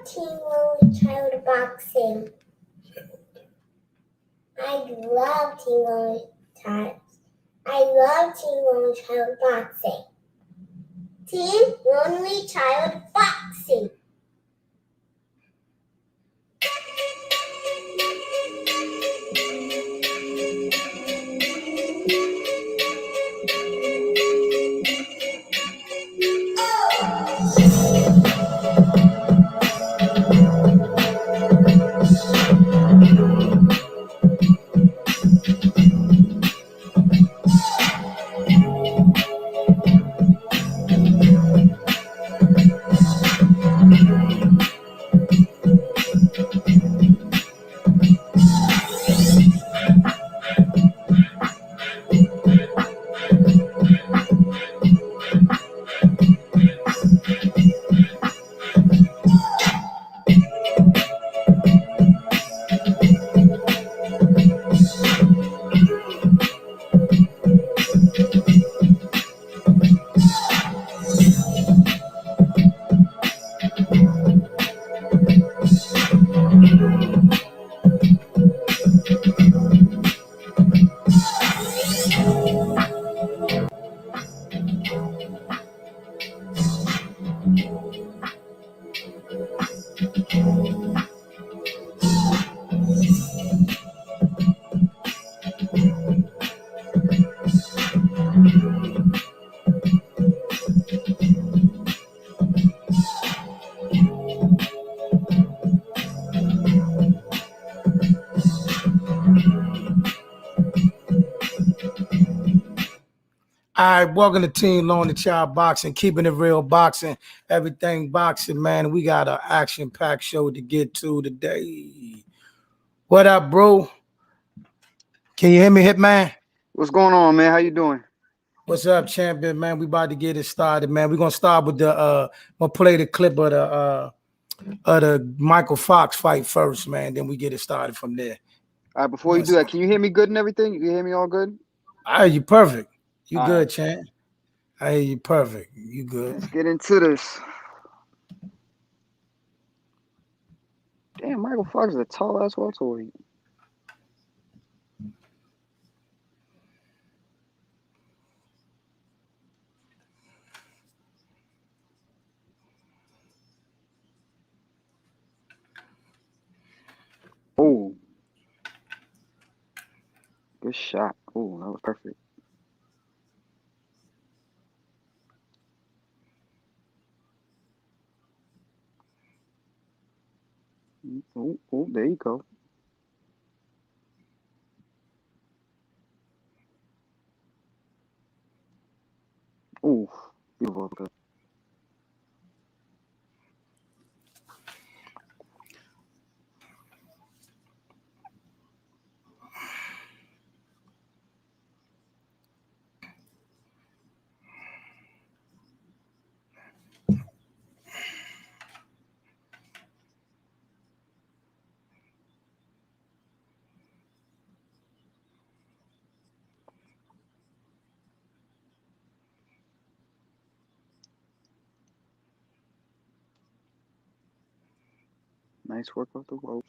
Teen Lonely Child boxing. I love Teen Lonely Child. I love Teen Lonely Child boxing. Teen Lonely Child boxing. All right, welcome to Teen Lonely Child Boxing, keeping it real boxing, everything boxing, man. We got an action-packed show to get to today. What up, bro? Can you hear me, Hitman? What's going on, man? How you doing? What's up, champion, man? We about to get it started, man. We're gonna start with the we'll play the clip of the Mykal Fox fight first, man. Then we get it started from there. All right, before you do that, can you hear me good and everything? You can hear me all good? All right, you perfect. You all good, right. champ. I hear you perfect. You good. Let's get into this. Damn, Mykal Fox is a tall ass welterweight. Oh, good shot. Oh, that was perfect. Oh, there you go. Oh, beautiful. Nice work off the ropes.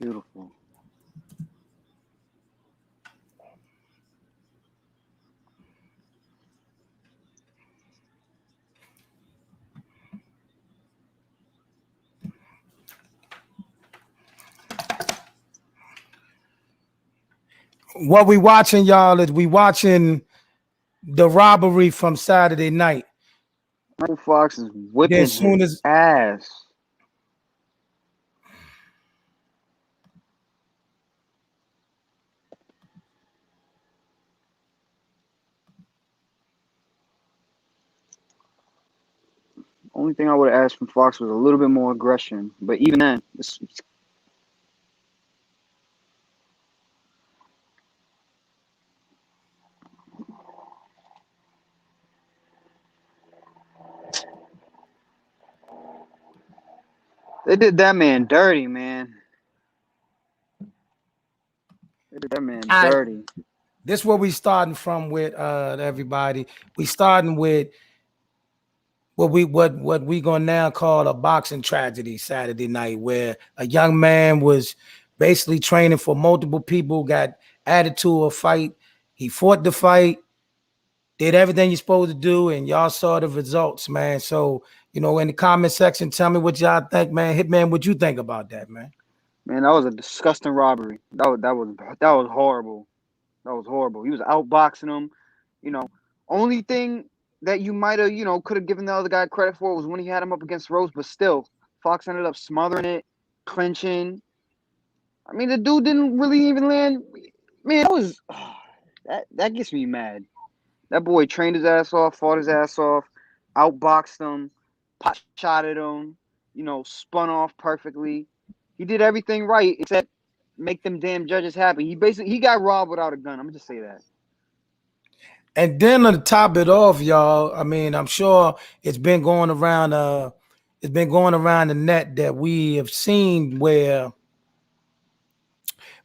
Beautiful. What we watching, y'all, is we watching the robbery from Saturday night. Mykal Fox is whipping As soon his as ass. Only thing I would have asked from Fox was a little bit more aggression, but even then, They did that man dirty, man. They did that man I dirty. this is where we starting from with everybody. We starting with what we gonna now call a boxing tragedy Saturday night, where a young man was basically training for multiple people, got added to a fight. He fought the fight, did everything you're supposed to do, and y'all saw the results, man. So, in the comment section, tell me what y'all think, man. Hitman, what you think about that, man? Man, that was a disgusting robbery. That was horrible. That was horrible. He was outboxing him. Only thing that you might have, could have given the other guy credit for was when he had him up against Rose, but still, Fox ended up smothering it, clinching. I mean, the dude didn't really even land. Man, that gets me mad. That boy trained his ass off, fought his ass off, outboxed him, pot shot at him, spun off perfectly. He did everything right except make them damn judges happy. He got robbed without a gun. I'm gonna just say that. And then to top it off, y'all, I mean, I'm sure it's been going around the net that we have seen where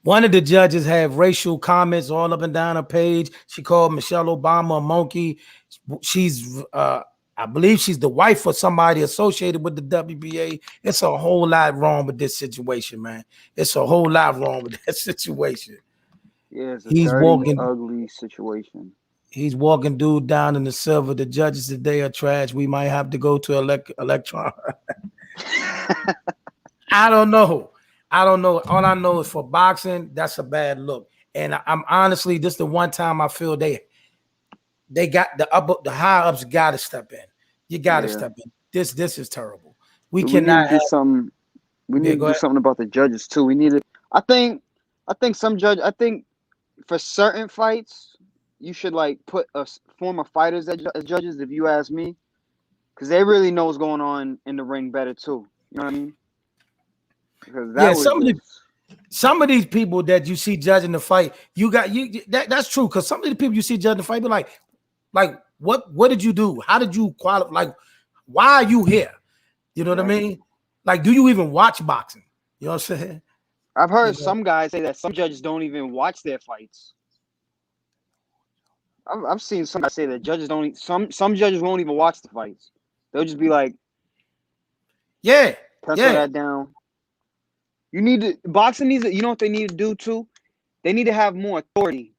one of the judges have racial comments all up and down her page. She called Michelle Obama a monkey. She's I believe she's the wife of somebody associated with the WBA. It's a whole lot wrong with this situation, man. It's a whole lot wrong with that situation. Yeah, it's a He's dirty, walking. ugly situation. He's walking dude down in the silver. The judges today are trash. We might have to go to electron. I don't know. All I know is for boxing, that's a bad look. And I'm honestly, this is the one time I feel they got the high ups got to step in. You got to step in. This is terrible. We We need cannot to do something. We need to do something about the judges too. We need it. I think some judge. I think for certain fights, you should put former fighters as judges. If you ask me, because they really know what's going on in the ring better too. You know what I mean? Because that was some of these people that you see judging the fight, that's true. Because some of the people you see judging the fight be like what did you do? How did you qualify? Like, why are you here? You know what I mean? Like, do you even watch boxing? You know what I'm saying? I've heard some guys say that some judges don't even watch their fights. I've seen some guys say that judges don't. Some judges won't even watch the fights. They'll just be like, pencil that down. Boxing needs. You know what they need to do too? They need to have more authority,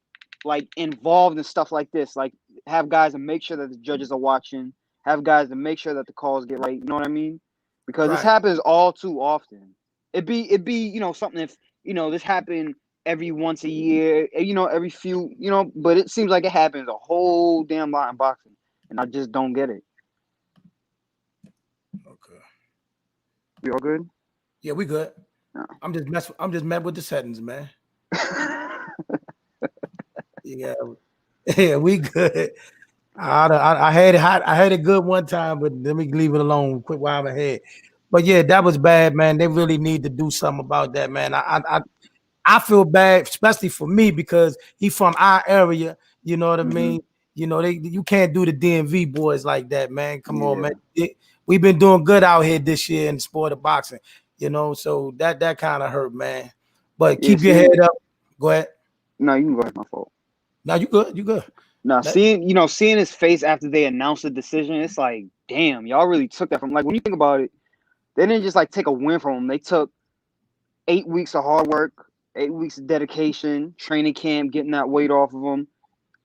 involved in stuff like this. Like, have guys to make sure that the judges are watching. Have guys to make sure that the calls get right. You know what I mean? Because this happens all too often. It'd be something if this happened every once a year, every few, but it seems like it happens a whole damn lot in boxing, and I just don't get it. Okay. We all good? Yeah, we good. No. I'm just mad with the settings, man. Yeah, we good. I had it good one time, but let me leave it alone. Quit while I'm ahead. But yeah, that was bad, man. They really need to do something about that, man. I feel bad, especially for me, because he's from our area. You know what I mean? You can't do the DMV boys like that, man. Come on, man. We've been doing good out here this year in the sport of boxing. So that kind of hurt, man. But keep your head up. Go ahead. No, you can go ahead. My fault. No, you good. You good. No, seeing his face after they announced the decision, it's like, damn, y'all really took that from. Like, when you think about it, they didn't just take a win from him. They took 8 weeks of hard work, 8 weeks of dedication, training camp, getting that weight off of him,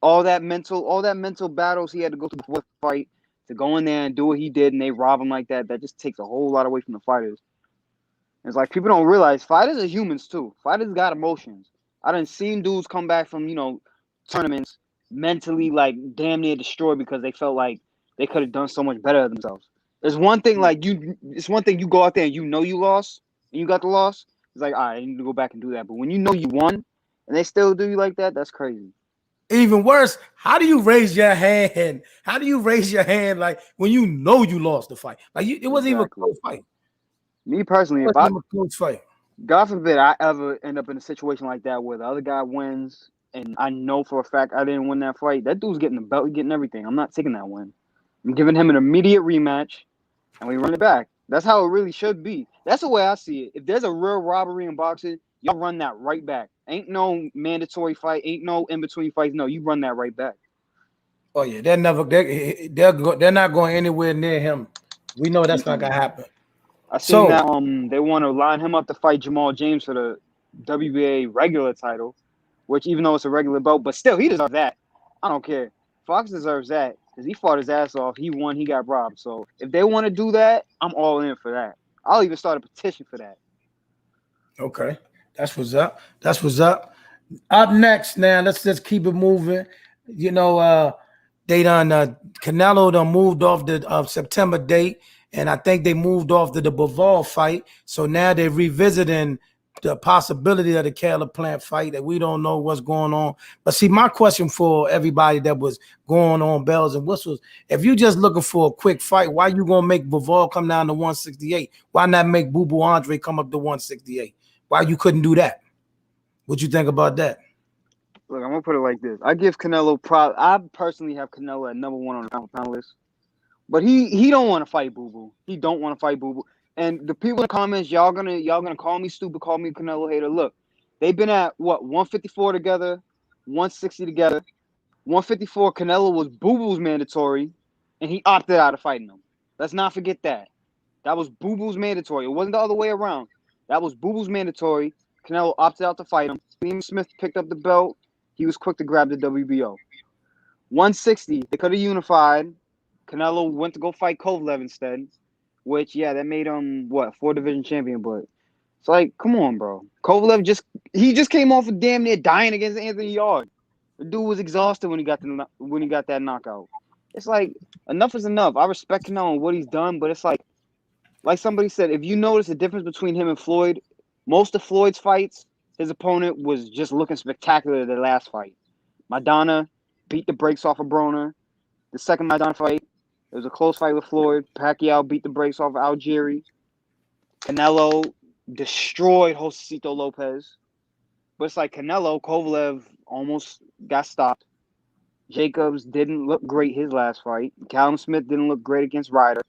all that mental battles he had to go through before the fight to go in there and do what he did, and they rob him like that. That just takes a whole lot away from the fighters. It's like, people don't realize fighters are humans too. Fighters got emotions. I done seen dudes come back from tournaments mentally damn near destroyed because they felt like they could have done so much better themselves. There's one thing it's one thing you go out there and you lost and you got the loss. It's like, all right, I need to go back and do that. But when you know you won and they still do you like that, that's crazy. Even worse, how do you raise your hand? How do you raise your hand when you know you lost the fight? It wasn't even a close fight. Me personally, if a close fight. God forbid I ever end up in a situation like that where the other guy wins and I know for a fact I didn't win that fight, that dude's getting the belt, getting everything. I'm not taking that win. I'm giving him an immediate rematch and we run it back. That's how it really should be. That's the way I see it. If there's a real robbery in boxing, y'all run that right back. Ain't no mandatory fight. Ain't no in between fights. No, you run that right back. Oh yeah, they're not going anywhere near him. We know that's not gonna happen. I seen So that they want to line him up to fight Jamal James for the WBA regular title, which even though it's a regular belt, but still he deserves that. I don't care. Fox deserves that because he fought his ass off. He won. He got robbed. So if they want to do that, I'm all in for that. I'll even start a petition for that. okay, that's what's up. That's what's up. Up next, now let's just keep it moving. You know, they done Canelo done moved off the September date, and I think they moved off to the Bivol fight. So now they're revisiting the possibility of the Caleb Plant fight that we don't know what's going on. But see, my question for everybody that was going on bells and whistles, if you just looking for a quick fight, why you gonna make Bivol come down to 168? Why not make Boo Boo Andre come up to 168? Why you couldn't do that? What you think about that? Look, I'm gonna put it like this. I give Canelo I personally have Canelo at number 1 on the pound list. But he don't want to fight Boo Boo. He don't want to fight Boo Boo. And the people in the comments, y'all gonna call me stupid, call me Canelo hater. Look, they've been at what 154 together, 160 together. 154, Canelo was Boo Boo's mandatory, and he opted out of fighting him. Let's not forget that. That was Boo Boo's mandatory. It wasn't the other way around. That was Boo Boo's mandatory. Canelo opted out to fight him. Liam Smith picked up the belt. He was quick to grab the WBO. 160, they could have unified. Canelo went to go fight Kovalev instead, which, yeah, that made him, 4-division champion, but it's like, come on, bro. Kovalev just came off of damn near dying against Anthony Yarde. The dude was exhausted when he got that knockout. It's like, enough is enough. I respect Canelo and what he's done, but it's like somebody said, if you notice the difference between him and Floyd, most of Floyd's fights, his opponent was just looking spectacular the last fight. Maidana beat the brakes off of Broner. The second Maidana fight, it was a close fight with Floyd. Pacquiao beat the brakes off of Algieri. Canelo destroyed Josecito Lopez. But it's like Canelo, Kovalev almost got stopped. Jacobs didn't look great his last fight. Callum Smith didn't look great against Ryder.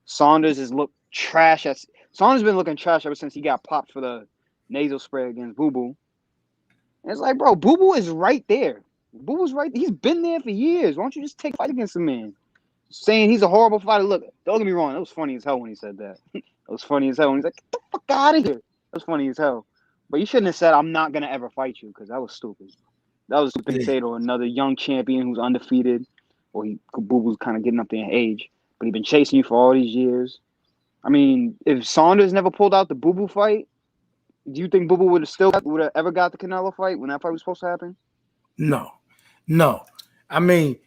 Saunders has looked trash. Saunders been looking trash ever since he got popped for the nasal spray against Boo Boo. And it's like, bro, Boo Boo is right there. Boo Boo's right. He's been there for years. Why don't you just take a fight against the man? Saying he's a horrible fighter. Look, don't get me wrong. It was funny as hell when he said that. It was funny as hell when he's like, get the fuck out of here. It was funny as hell. But you shouldn't have said, I'm not going to ever fight you, because that was stupid. That was stupid to say to another young champion who's undefeated, or Boo Boo's kind of getting up there in age, but he's been chasing you for all these years. I mean, if Saunders never pulled out the Boo Boo fight, do you think Boo Boo would have ever got the Canelo fight when that fight was supposed to happen? No. I mean,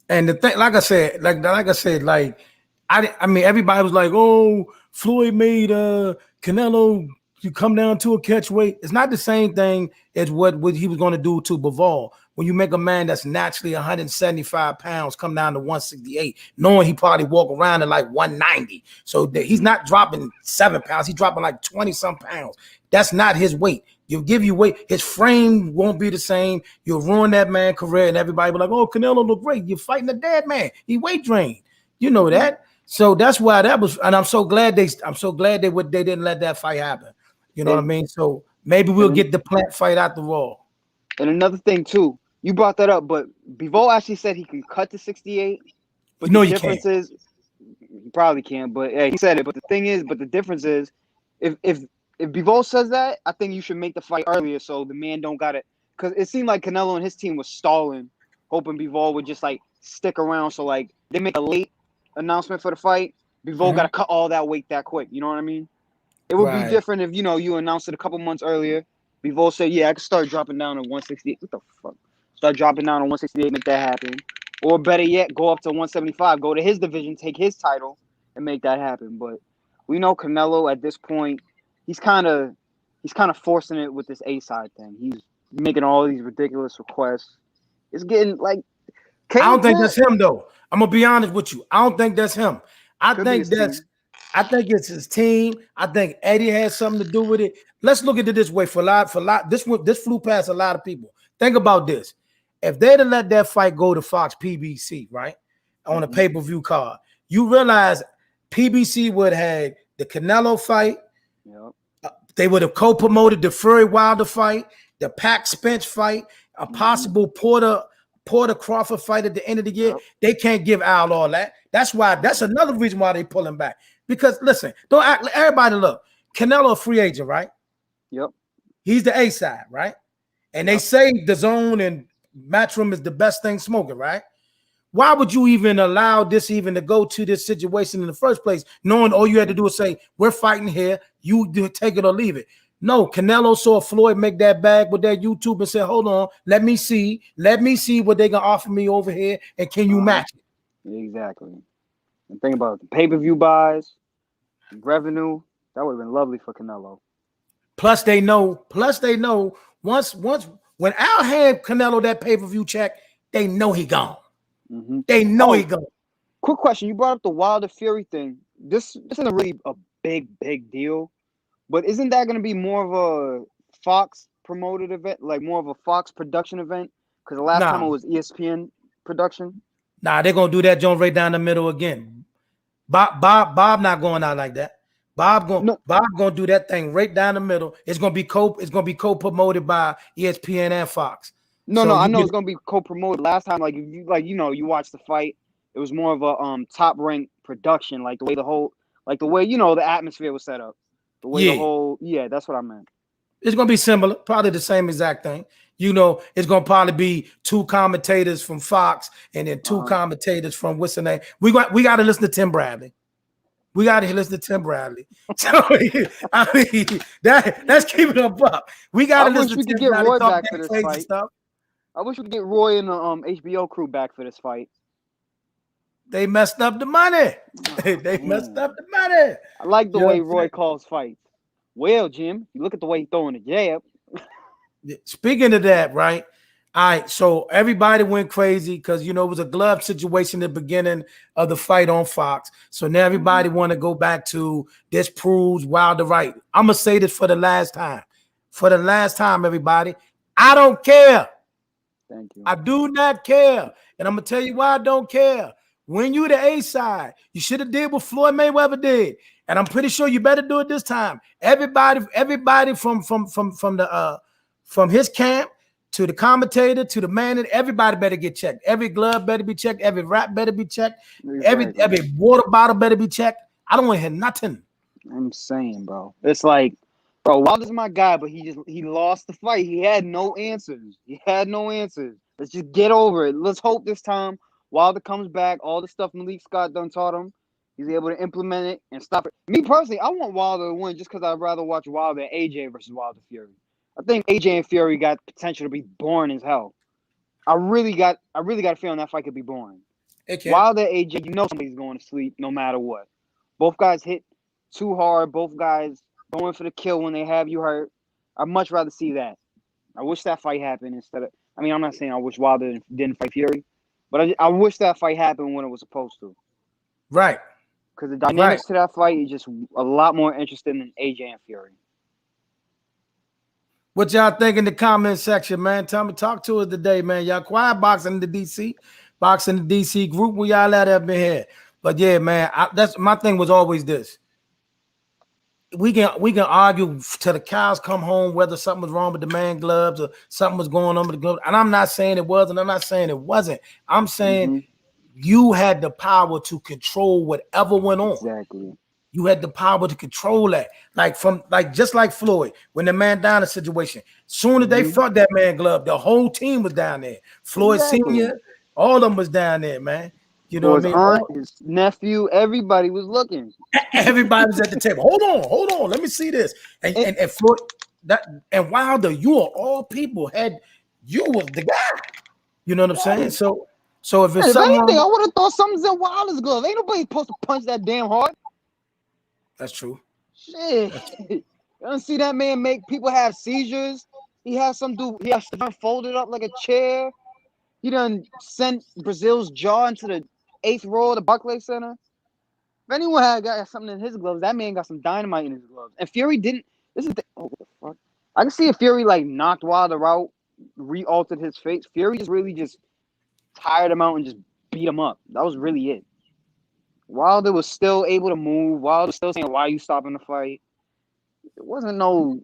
and the thing, like I said, I mean, everybody was like, "Oh, Floyd made Canelo you come down to a catch weight." It's not the same thing as what he was going to do to Bivol. When you make a man that's naturally 175 pounds come down to 168, knowing he probably walk around at like 190, so he's not dropping 7 pounds, he's dropping like 20-some pounds. That's not his weight. You'll give you weight. His frame won't be the same. You'll ruin that man's career, and everybody be like, "Oh, Canelo look great." You're fighting a dead man. He weight drained. You know that. So that's why that was, and I'm so glad they didn't let that fight happen. You know what I mean? So maybe we'll get the Plant fight out the Raw. And another thing too, you brought that up, but Bivol actually said he can cut to 68. But No, the you difference can't. is, he probably can, but he said it. But the difference is, if Bivol says that, I think you should make the fight earlier so the man don't got it. Because it seemed like Canelo and his team was stalling, hoping Bivol would just like stick around. So like they make a late announcement for the fight. Bivol got to cut all that weight that quick. You know what I mean? It would be different if you announced it a couple months earlier. Bivol said, "Yeah, I can start dropping down to 168." What the fuck? Start dropping down to 168, make that happen. Or better yet, go up to 175, go to his division, take his title, and make that happen. But we know Canelo at this point, he's kind of forcing it with this A-side thing. He's making all these ridiculous requests. It's getting like I don't think that's him though. I'm gonna be honest with you. I don't think that's him. I think it's his team. I think Eddie has something to do with it. Let's look at it this way. This flew past a lot of people. Think about this. If they'd have let that fight go to Fox PBC, right, on a pay-per-view card, you realize PBC would have had the Canelo fight, Yep. They would have co-promoted the Fury Wilder fight, the Pac Spence fight, a possible Porter Crawford fight at the end of the year. Yep. They can't give Al all that. That's why. That's another reason why they pulling back. Because listen, don't act. Everybody look. Canelo a free agent, right? Yep. He's the A side, right? And they say the zone and Matchroom is the best thing smoking, right? Why would you even allow this even to go to this situation in the first place, knowing all you had to do is say, we're fighting here, you do take it or leave it? No, Canelo saw Floyd make that bag with that YouTube and said, hold on, let me see what they're going to offer me over here, and can you match it? Exactly. And think about it, the pay-per-view buys, revenue, that would have been lovely for Canelo. Plus they know once when Al had Canelo that pay-per-view check, they know he gone. They know he gone. Quick question. You brought up the Wilder Fury thing. This isn't really a big deal, but isn't that going to be more of a Fox promoted event, like more of a Fox production event? Because the last time it was ESPN production. Nah, they're gonna do that joint right down the middle again. Bob not going out like that. Bob gonna do that thing right down the middle. It's gonna be co-promoted by ESPN and Fox. No, I know it's gonna be co-promoted. Last time, you watched the fight, it was more of a top ranked production, like the way the atmosphere was set up. The way that's what I meant. It's gonna be similar, probably the same exact thing. It's gonna probably be 2 commentators from Fox and then 2 commentators from what's the name. We got to listen to Tim Bradley. We got to listen to Tim Bradley. So I mean, that's keeping up. We got to listen to Tim Bradley talk that crazy stuff. I wish we could get Roy and the HBO crew back for this fight. They messed up the money. Messed up the money. I like the way Roy calls fights. Well, Jim, you look at the way he's throwing the jab. Speaking of that, right? All right, so everybody went crazy because it was a glove situation at the beginning of the fight on Fox. So now everybody want to go back to this proves Wilder right. I'm gonna say this for the last time. For the last time, everybody, I don't care. Thank you. I do not care. And I'm gonna tell you why I don't care. When you the A side, you should have did what Floyd Mayweather did. And I'm pretty sure you better do it this time. Everybody from his camp to the commentator to the man, everybody better get checked. Every glove better be checked. Every wrap better be checked. Exactly. Every water bottle better be checked. I don't want to hear nothing. I'm saying, bro. It's like, bro, Wilder's my guy, but he lost the fight. He had no answers. Let's just get over it. Let's hope this time Wilder comes back. All the stuff Malik Scott done taught him, he's able to implement it and stop it. Me personally, I want Wilder to win just because I'd rather watch Wilder and AJ versus Wilder Fury. I think AJ and Fury got potential to be boring as hell. I really got a feeling that fight could be boring. Wilder, AJ, somebody's going to sleep no matter what. Both guys hit too hard. Both guys going for the kill when they have you hurt. I'd much rather see that. I wish that fight happened instead of. I mean, I'm not saying I wish Wilder didn't fight Fury, but I wish that fight happened when it was supposed to. Right. Because the dynamics to that fight is just a lot more interesting than AJ and Fury. What y'all think in the comment section, man? Talk to us today, man. Y'all quiet boxing the DC group. Where y'all at up in here? But yeah, man, that's my thing was always this. We can argue till the cows come home whether something was wrong with the man gloves or something was going on with the gloves. And I'm not saying it was, and I'm not saying it wasn't. I'm saying you had the power to control whatever went on. Exactly. You had the power to control that. Just like Floyd, when the man down the situation. Soon as they fought that man glove, the whole team was down there. Floyd Sr., all of them was down there, man. You know what I mean? Aunt, his nephew, everybody was looking. Everybody was at the table. Hold on. Let me see this. And Floyd, and Wilder, you of all people you was the guy. You know what I'm saying? So if it's something, I would have thought something's in Wilder's glove. Ain't nobody supposed to punch that damn hard. That's true. Shit. You don't see that man make people have seizures. He has stuff folded up like a chair. He done sent Brazil's jaw into the 8th row of the Barclays Center. If anyone had got something in his gloves, that man got some dynamite in his gloves. And Fury didn't. What the fuck? I can see if Fury knocked Wilder out, re-altered his face. Fury just tired him out and just beat him up. That was really it. Wilder was still able to move. Wilder was still saying, "Why are you stopping the fight?" It wasn't no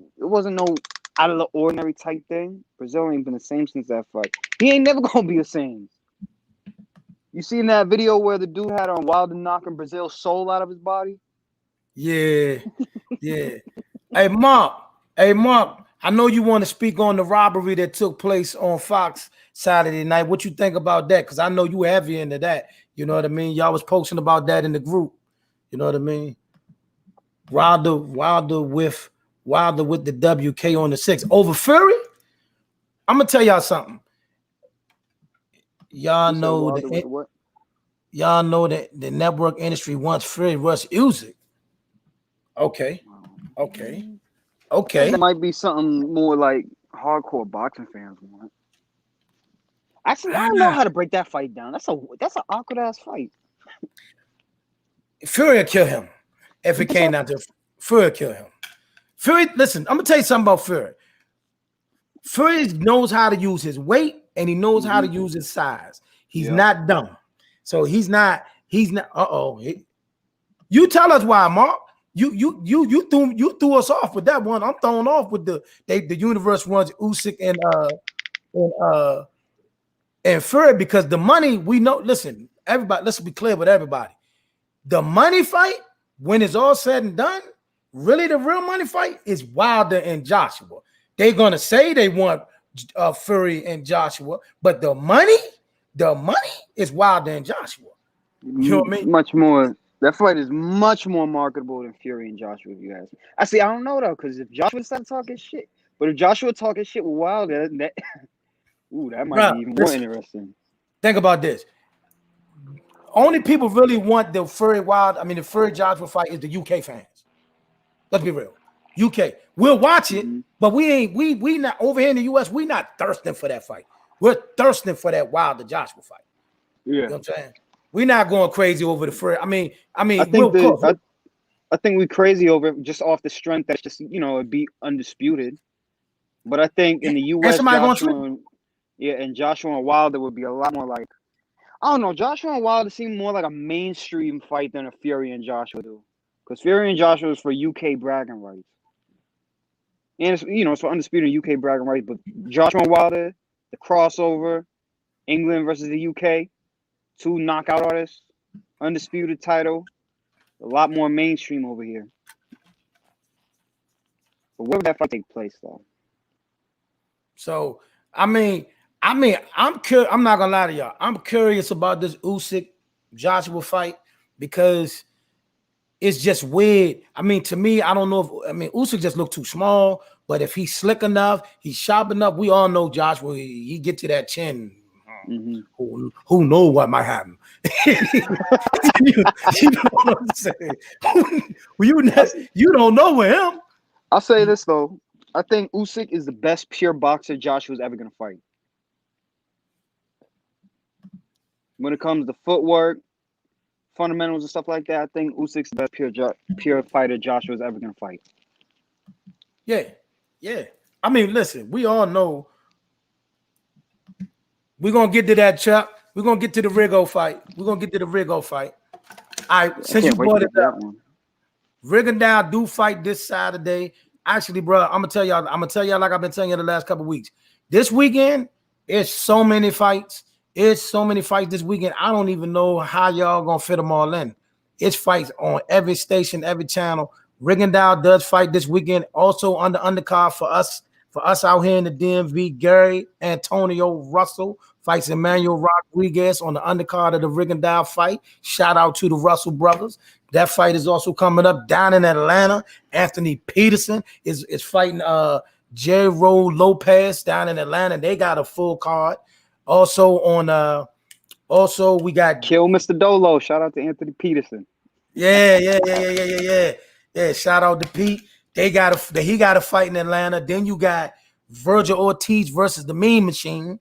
out of the ordinary type thing. Brazil ain't been the same since that fight. He ain't never gonna be the same. You seen that video where the dude had on Wilder knocking Brazil's soul out of his body? Yeah, yeah. Hey, Mark. I know you want to speak on the robbery that took place on Fox Saturday night. What you think about that? Because I know you heavy into that. You know what I mean? Y'all was posting about that in the group. You know what I mean? Wilder with the WK on the 6 over Fury. I'm gonna tell y'all something. Y'all know that the network industry wants Fury versus Usyk. Okay. That might be something more like hardcore boxing fans want. Actually, I don't know how to break that fight down. That's an awkward ass fight. Fury will kill him if it came down to Fury will kill him. Fury, listen, I'm gonna tell you something about Fury. Fury knows how to use his weight and he knows how to use his size. He's not dumb. So he's not. You tell us why, Mark. You threw us off with that one. I'm thrown off with the universe runs Usyk and Fury because the money we know. Listen, everybody. Let's be clear with everybody. The money fight, when it's all said and done, really the real money fight is Wilder and Joshua. They're gonna say they want Fury and Joshua, but the money is Wilder and Joshua. You know what I mean? Much more. That fight is much more marketable than Fury and Joshua, if you ask me. I don't know though, because if Joshua started talking shit, but if Joshua talking shit with Wilder, that might be even more interesting. Think about this. Only people really want the the Fury Joshua fight is the UK fans. Let's be real. UK. We'll watch it, but we not over here in the US, we not thirsting for that fight. We're thirsting for that Wilder Joshua fight. Yeah. You know what I'm saying? We're not going crazy over the Fury. I think we crazy over it just off the strength that's just it'd be undisputed. But I think in the US, Joshua and Wilder would be a lot more like, I don't know. Joshua and Wilder seem more like a mainstream fight than a Fury and Joshua do, because Fury and Joshua is for UK bragging rights, and it's for undisputed UK bragging rights. But Joshua and Wilder, the crossover, England versus the UK, 2 knockout artists, undisputed title, a lot more mainstream over here. But where would that fight take place, though? So I'm curious. I'm not gonna lie to y'all. I'm curious about this Usyk Joshua fight because it's just weird. To me, I don't know if Usyk just looked too small, but if he's slick enough, he's sharp enough, we all know Joshua, he get to that chin. Who knows what might happen? You know what I'm saying? You don't know with him. I'll say this though. I think Usyk is the best pure boxer Joshua's ever gonna fight. When it comes to footwork, fundamentals and stuff like that, I think Usyk's the best pure fighter Joshua's ever gonna fight. Yeah. Listen, we all know we're gonna get to that, Chuck. We're gonna get to the Rigo fight. All right, since you brought it up, Rigondeaux do fight this Saturday. Actually, bro, I'm gonna tell y'all like I've been telling you the last couple of weeks. This weekend, it's so many fights. This weekend. I don't even know how y'all gonna fit them all in. It's fights on every station, every channel. Rigondeaux does fight this weekend. Also on the undercard for us out here in the DMV, Gary Antonio Russell fights Emmanuel Rodriguez on the undercard of the Rigondeaux fight. Shout out to the Russell brothers. That fight is also coming up down in Atlanta. Anthony Peterson is fighting J. Ro Lopez down in Atlanta. They got a full card. Also we got Kill Mr. Dolo. Shout out to Anthony Peterson. Yeah. Shout out to Pete. He got a fight in Atlanta. Then you got Virgil Ortiz versus the Mean Machine.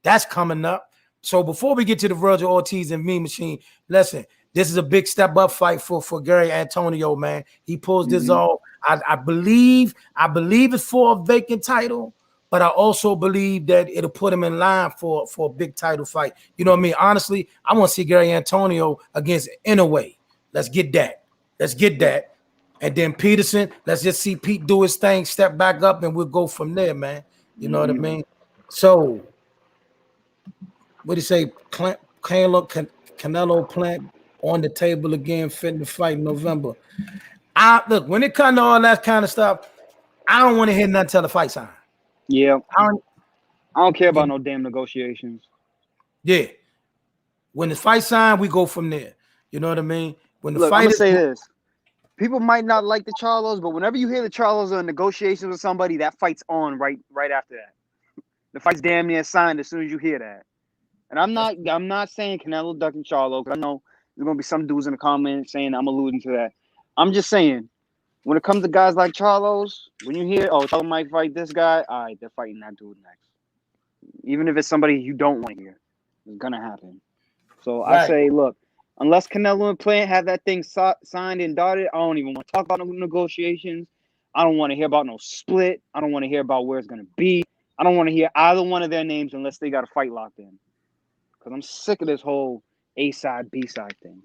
That's coming up. So before we get to the Virgil Ortiz and Mean Machine, listen, this is a big step up fight for Gary Antonio, man. He pulls this off. I believe it's for a vacant title, but I also believe that it'll put him in line for a big title fight. You know what I mean? Honestly, I want to see Gary Antonio against Inoue. Let's get that. And then Peterson, let's just see Pete do his thing, step back up, and we'll go from there, man. You know what I mean? So, what do you say? Canelo plant on the table again, fitting to fight in November. Look, when it comes to all that kind of stuff, I don't want to hear nothing till the fight sign. Yeah. I don't care about no damn negotiations. Yeah. When the fight sign, we go from there. You know what I mean? When the Look, fight I'm gonna say this. People might not like the Charlos, but whenever you hear the Charlos are in negotiations with somebody, that fight's on right after that. The fight's damn near signed as soon as you hear that. And I'm not saying Canelo ducking Charlo, because I know there's gonna be some dudes in the comments saying I'm alluding to that. I'm just saying, when it comes to guys like Charlos, when you hear, oh, Charlo might fight this guy, all right, they're fighting that dude next. Even if it's somebody you don't want to hear, it's gonna happen. So right. I say, look, unless Canelo and Plant have that thing signed and dotted, I don't even want to talk about no negotiations. I don't want to hear about no split. I don't want to hear about where it's gonna be. I don't want to hear either one of their names unless they got a fight locked in. Because I'm sick of this whole A side, B side thing.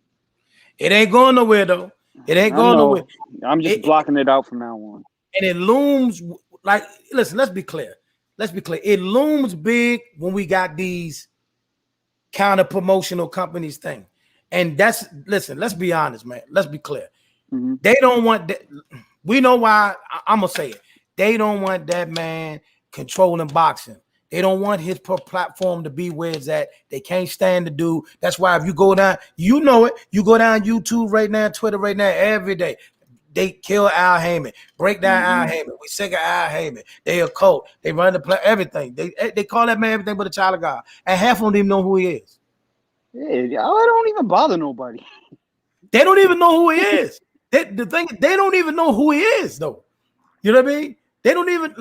It ain't going nowhere though. It ain't going nowhere. I'm just blocking it out from now on. And it looms like, listen, let's be clear. It looms big when we got these counter promotional companies thing. And listen, let's be honest, man. Let's be clear. Mm-hmm. They don't want that. We know why. I'm going to say it. They don't want that man controlling boxing. They don't want his platform to be where it's at. They can't stand the dude. That's why if you go down, you know it. You go down YouTube right now, Twitter right now, every day. They kill Al Heyman, break down Al Heyman. We sick of Al Heyman. They a cult. They run the play, everything. They call that man everything but a child of God. And half of them don't even know who he is. Yeah, I don't even bother nobody. They don't even know who he is. The thing, they don't even know who he is, though. You know what I mean? They don't even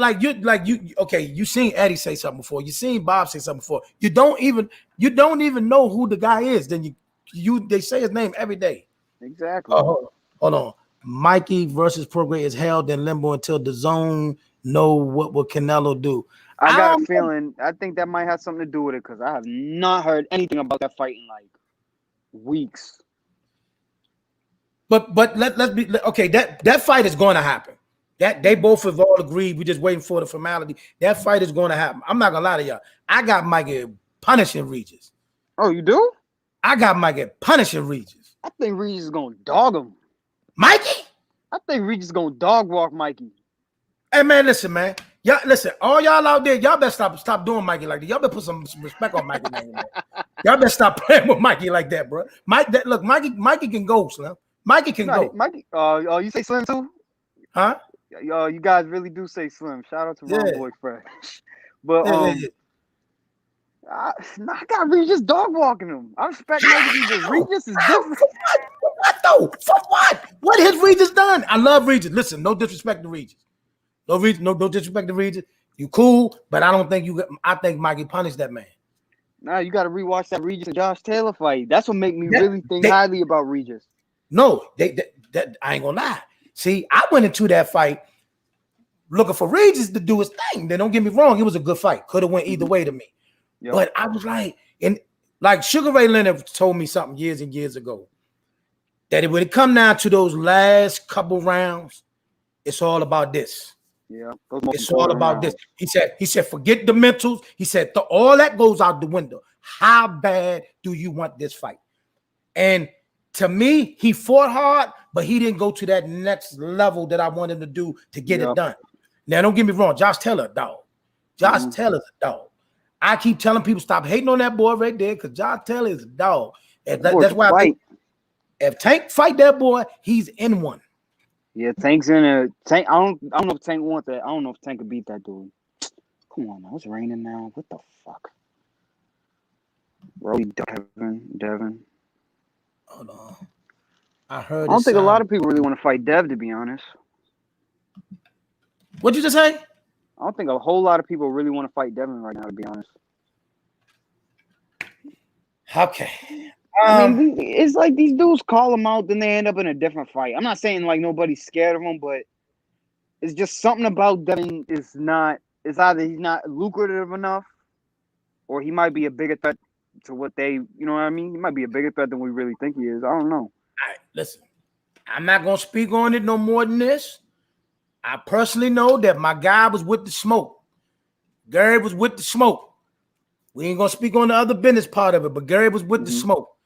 okay, you seen Eddie say something before. You seen Bob say something before. You don't even know who the guy is. Then they say his name every day. Exactly. Hold on. Mikey versus Prograis is held in limbo until the zone know what will Canelo do. I got a feeling. I think that might have something to do with it because I have not heard anything about that fight in like weeks. But let's be okay. That fight is going to happen. That they both have all agreed. We're just waiting for the formality. That fight is going to happen. I'm not gonna lie to y'all. I got Mikey punishing Regis. Oh, you do? I got Mikey punishing Regis. I think Regis is gonna dog him. Mikey? I think Regis is gonna dog walk Mikey. Hey man, listen, man. Y'all listen, all y'all out there, y'all better stop doing Mikey like that. Y'all better put some respect on Mikey name. Y'all better stop playing with Mikey like that, bro. Mikey can go, Slim. Mikey can go. Mikey, you say Slim too? Huh? You guys really do say Slim. Shout out to Ron Boy Fresh. But I got Regis dog walking him. I respect Regis, but Regis is different. For what though? For what? What has Regis done? I love Regis. Listen, no disrespect to Regis. No disrespect to Regis. You cool, but I don't think I think Mikey punished that man. Nah, you got to rewatch that Regis and Josh Taylor fight. That's what make me really think highly about Regis. No, that I ain't gonna lie. See, I went into that fight looking for Regis to do his thing. Then don't get me wrong, it was a good fight. Could have went either way to me. Yep. But I was like Sugar Ray Leonard told me something years and years ago that when it come down to those last couple rounds, it's all about this. Yeah, it's all about this. He said, forget the mentals. He said, all that goes out the window. How bad do you want this fight? And to me, he fought hard, but he didn't go to that next level that I wanted him to do to get it done. Now, don't get me wrong. Josh Taylor, a dog. Josh Taylor's a dog. I keep telling people stop hating on that boy right there because Josh Taylor is a dog. That's why if Tank fight that boy, he's in one. Yeah, Tank's in a Tank. I don't know if Tank wants that. I don't know if Tank could beat that dude. Come on now, it's raining now. What the fuck? Brody Devin. Hold on. I heard. I don't think a lot of people really want to fight Dev, to be honest. What'd you just say? I don't think a whole lot of people really want to fight Devin right now, to be honest. Okay. I mean, it's like these dudes call them out, then they end up in a different fight. I'm not saying like nobody's scared of him, but it's just something about Devin is not. It's either he's not lucrative enough, or he might be a bigger threat to what they. You know what I mean? He might be a bigger threat than we really think he is. I don't know. All right, listen. I'm not gonna speak on it no more than this. I personally know that my guy was with the smoke. Gary was with the smoke. We ain't gonna speak on the other business part of it, but Gary was with the smoke.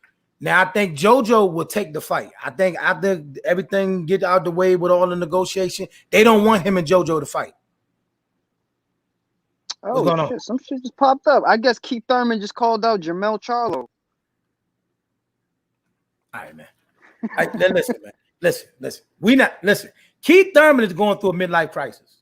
Now I think JoJo will take the fight. I think after everything get out the way with all the negotiation, they don't want him and JoJo to fight. What's Oh going on? shit! Some shit just popped up. I guess Keith Thurman just called out Jermell Charlo. All right, man. Listen, man. Listen. Listen. Keith Thurman is going through a midlife crisis.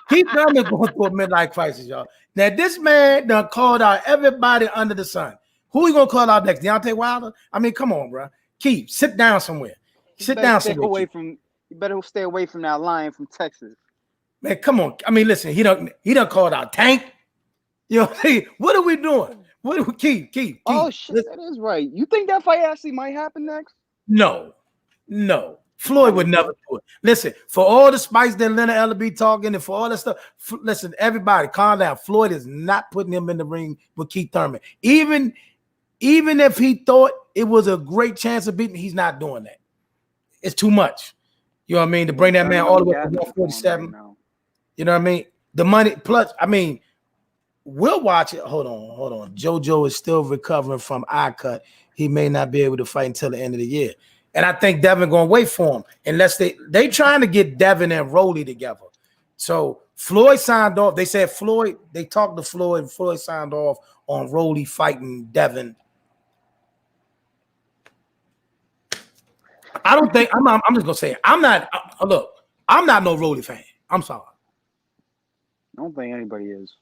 Keith Thurman is going through a midlife crisis, y'all. Now, this man done called out everybody under the sun. Who he gonna call out next? Deontay Wilder? I mean, come on, bro. Keith, sit down somewhere. Sit down somewhere. You better stay away from that lion from Texas. Man, come on. I mean, listen, he done called out Tank. You know, hey, what are we doing? What are we Keith? Oh shit, listen. That is right. You think that fight actually might happen next? No. Floyd would never do it. Listen, for all the spice that Leonard Ellerbe talking and for all that stuff, listen, everybody, calm down. Floyd is not putting him in the ring with Keith Thurman. Even if he thought it was a great chance of beating, he's not doing that. It's too much. You know what I mean? To bring that man all the way to 147. Right, you know what I mean? The money plus, I mean, we'll watch it. Hold on. JoJo is still recovering from eye cut. He may not be able to fight until the end of the year. And I think Devin gonna wait for him unless they trying to get Devin and Rolly together. So Floyd signed off. They said Floyd. They talked to Floyd. And Floyd signed off on Rolly fighting Devin. I don't think I'm just gonna say it. I'm not. Look, I'm not no Rolly fan. I'm sorry. I don't think anybody is.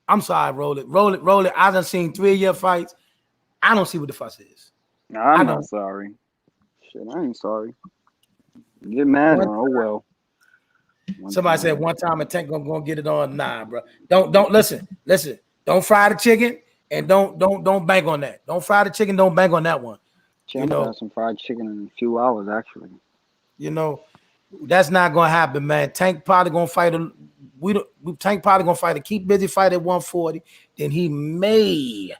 I'm sorry, Rolly. I done seen 3 of your fights. I don't see what the fuss is. No, I'm not sorry. Shit, I ain't sorry. Get mad on. Oh well. Somebody said one time a Tank gonna get it on. Nah, bro. Don't listen. Don't fry the chicken and don't bank on that. Don't fry the chicken. Don't bank on that one. I'm gonna have some fried chicken in a few hours, actually. You know, that's not gonna happen, man. Tank probably gonna fight Tank probably gonna fight a keep busy fight at 140. Then he may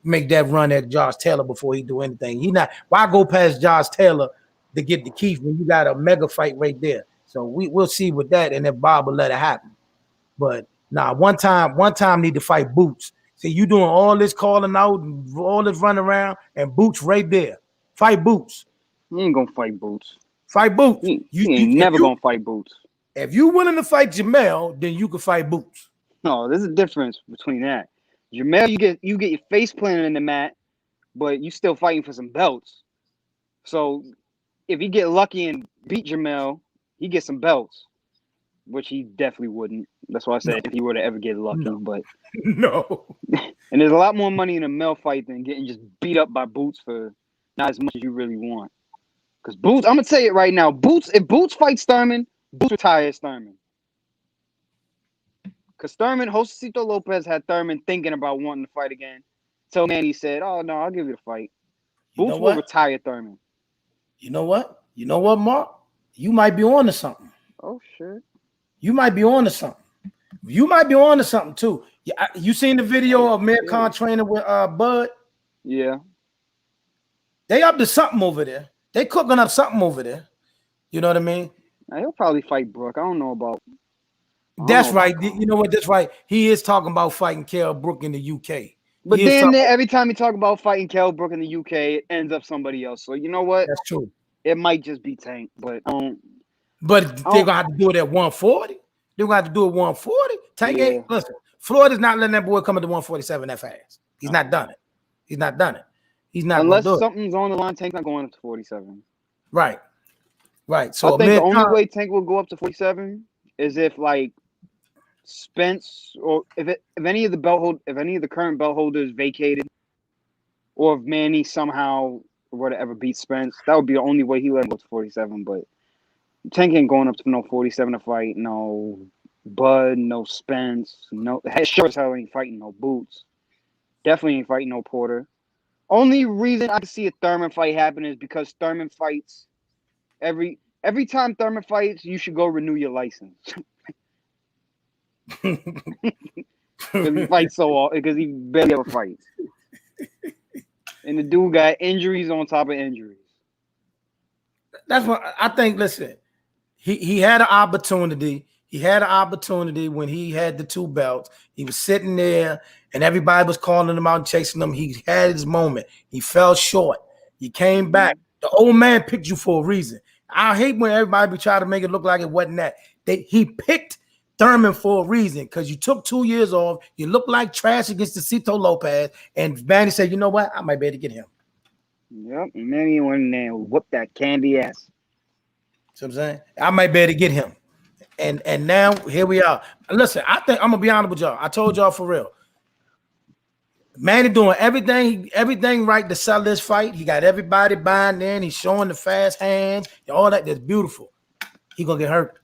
make that run at Josh Taylor before he do anything. Why go past Josh Taylor to get the Keith when you got a mega fight right there? So we'll see with that, and if Bob will let it happen. But one time need to fight Boots. See, you doing all this calling out and all this running around, and Boots right there. Fight Boots. You ain't gonna fight Boots. Fight Boots. You ain't never gonna fight Boots. If you willing to fight Jermell, then you can fight Boots. No, there's a difference between that. Jermell, you get your face planted in the mat, but you still fighting for some belts. So if you get lucky and beat Jermell, he gets some belts, which he definitely wouldn't. That's why I said if he were to ever get lucky. No. But no. And there's a lot more money in a Mel fight than getting just beat up by Boots for not as much as you really want. Because Boots, I'm gonna tell you right now, if Boots fights Thurman, Boots retires Thurman. Because Josecito Lopez had Thurman thinking about wanting to fight again. So Manny said, "Oh no, I'll give you the fight." Boots will retire Thurman. You know what? Mark? You might be on to something. Oh shit. You might be on to something. You might be on to something too. You seen the video of Amir Khan training with Bud? Yeah. They up to something over there. They cooking up something over there. You know what I mean? Now, he'll probably fight Brook. I don't know about. That's right. You know what? That's right. He is talking about fighting Kell Brook in the UK. But then every time he talk about fighting Kell Brook in the UK, it ends up somebody else. So you know what? That's true. It might just be Tank, but But they're gonna have to do it at 140. They're gonna have to do it 140. Tank ain't listen. Floyd is not letting that boy come into 147 that fast. He's not done it. He's not done it. He's not unless something's on the line. Tank's not going up to 47. Right. So I think the only way Tank will go up to 47 is if like Spence or if any of the current belt holders vacated, or if Manny somehow were to ever beat Spence, that would be the only way he let him go to 47. But Tank ain't going up to no 47 to fight no Bud, no Spence, no sure as hell ain't fighting no Boots. Definitely ain't fighting no Porter. Only reason I can see a Thurman fight happen is because Thurman fights every time Thurman fights, you should go renew your license. Because he fights so often, because he barely ever fights. And the dude got injuries on top of injuries. That's what I think. Listen, he had an opportunity. He had an opportunity when he had the 2 belts. He was sitting there, and everybody was calling him out and chasing him. He had his moment. He fell short. He came back. The old man picked you for a reason. I hate when everybody be trying to make it look like it wasn't that. He picked Thurman for a reason because you took 2 years off. You look like trash against the Cito Lopez, and Manny said, "You know what? I might be able to get him." Yep, Manny went in there and whooped that candy ass. See what I'm saying? I might be able to get him. And now here we are. Listen, I think I'm gonna be honest with y'all. I told y'all for real. Manny doing everything right to sell this fight. He got everybody buying in. He's showing the fast hands, all that. That's beautiful. He gonna get hurt.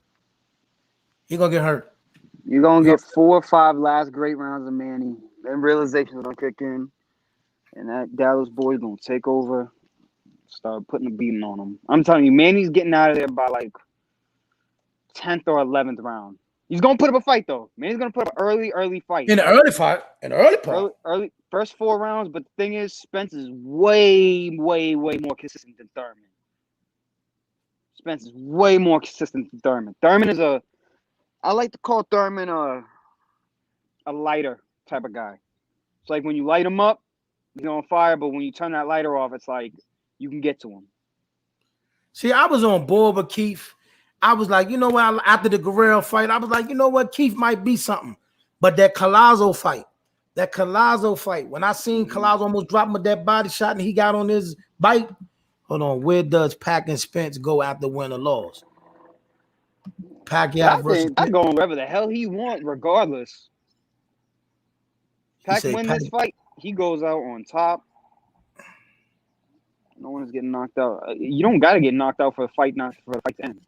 He gonna get hurt. You're gonna get 4 or 5 last great rounds of Manny. Then realization's gonna kick in, and that Dallas boy's gonna take over, start putting a beating on him. I'm telling you, Manny's getting out of there by like 10th or 11th round. He's gonna put up a fight though. Manny's gonna put up an early fight. In the early fight, in the early part. Early first 4 rounds, but the thing is, Spence is way more consistent than Thurman. Spence is way more consistent than Thurman. Thurman is I like to call Thurman a lighter type of guy. It's like when you light him up, he's on fire, but when you turn that lighter off, it's like you can get to him. See, I was on board with Keith. I was like, you know what? After the Guerrero fight, I was like, you know what? Keith might be something. But that Collazo fight, when I seen Collazo almost drop him with that body shot and he got on his bite, hold on, where does Pac and Spence go after win or loss? Pacquiao versus Pac going wherever the hell he want, regardless. Pac win this fight, he goes out on top. No one is getting knocked out. You don't got to get knocked out for the fight, not for the fight to end.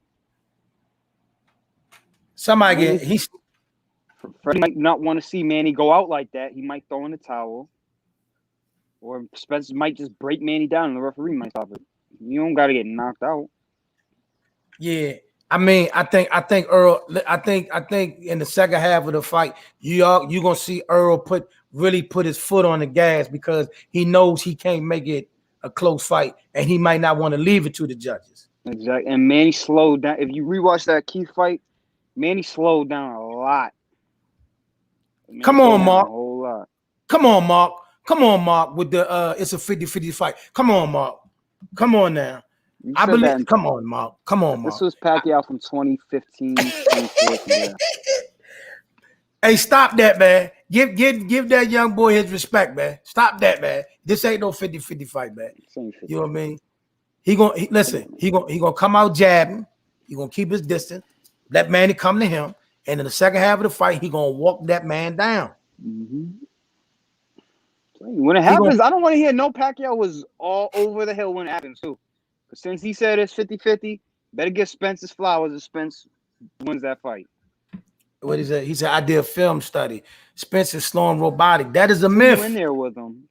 Somebody Freddie might not want to see Manny go out like that. He might throw in the towel, or Spence might just break Manny down, and the referee might stop it. You don't got to get knocked out. Yeah, I mean, I think Earl. I think in the second half of the fight, you gonna see Earl really put his foot on the gas because he knows he can't make it a close fight, and he might not want to leave it to the judges. Exactly, and Manny slowed down. If you rewatch that Keith fight, Manny slowed down a lot. Come on, Mark. A whole lot. Come on, Mark. With the it's a 50-50 fight. Come on, Mark. Come on now. I believe. Come on, Mark. This was Pacquiao from 2015, 2014. Yeah. Hey, stop that, man. Give that young boy his respect, man. Stop that, man. This ain't no 50-50 fight, man. You know what I mean? He gonna come out jabbing. He gonna keep his distance. Let Manny come to him. And in the second half of the fight, he gonna walk that man down. Mm-hmm. When it happens, I don't want to hear no Pacquiao was all over the hill when it happens too. But since he said it's 50-50, better give Spence his flowers if Spence wins that fight. What is that? He said, I did a film study. Spence is slow and robotic. That is a myth. In there with him.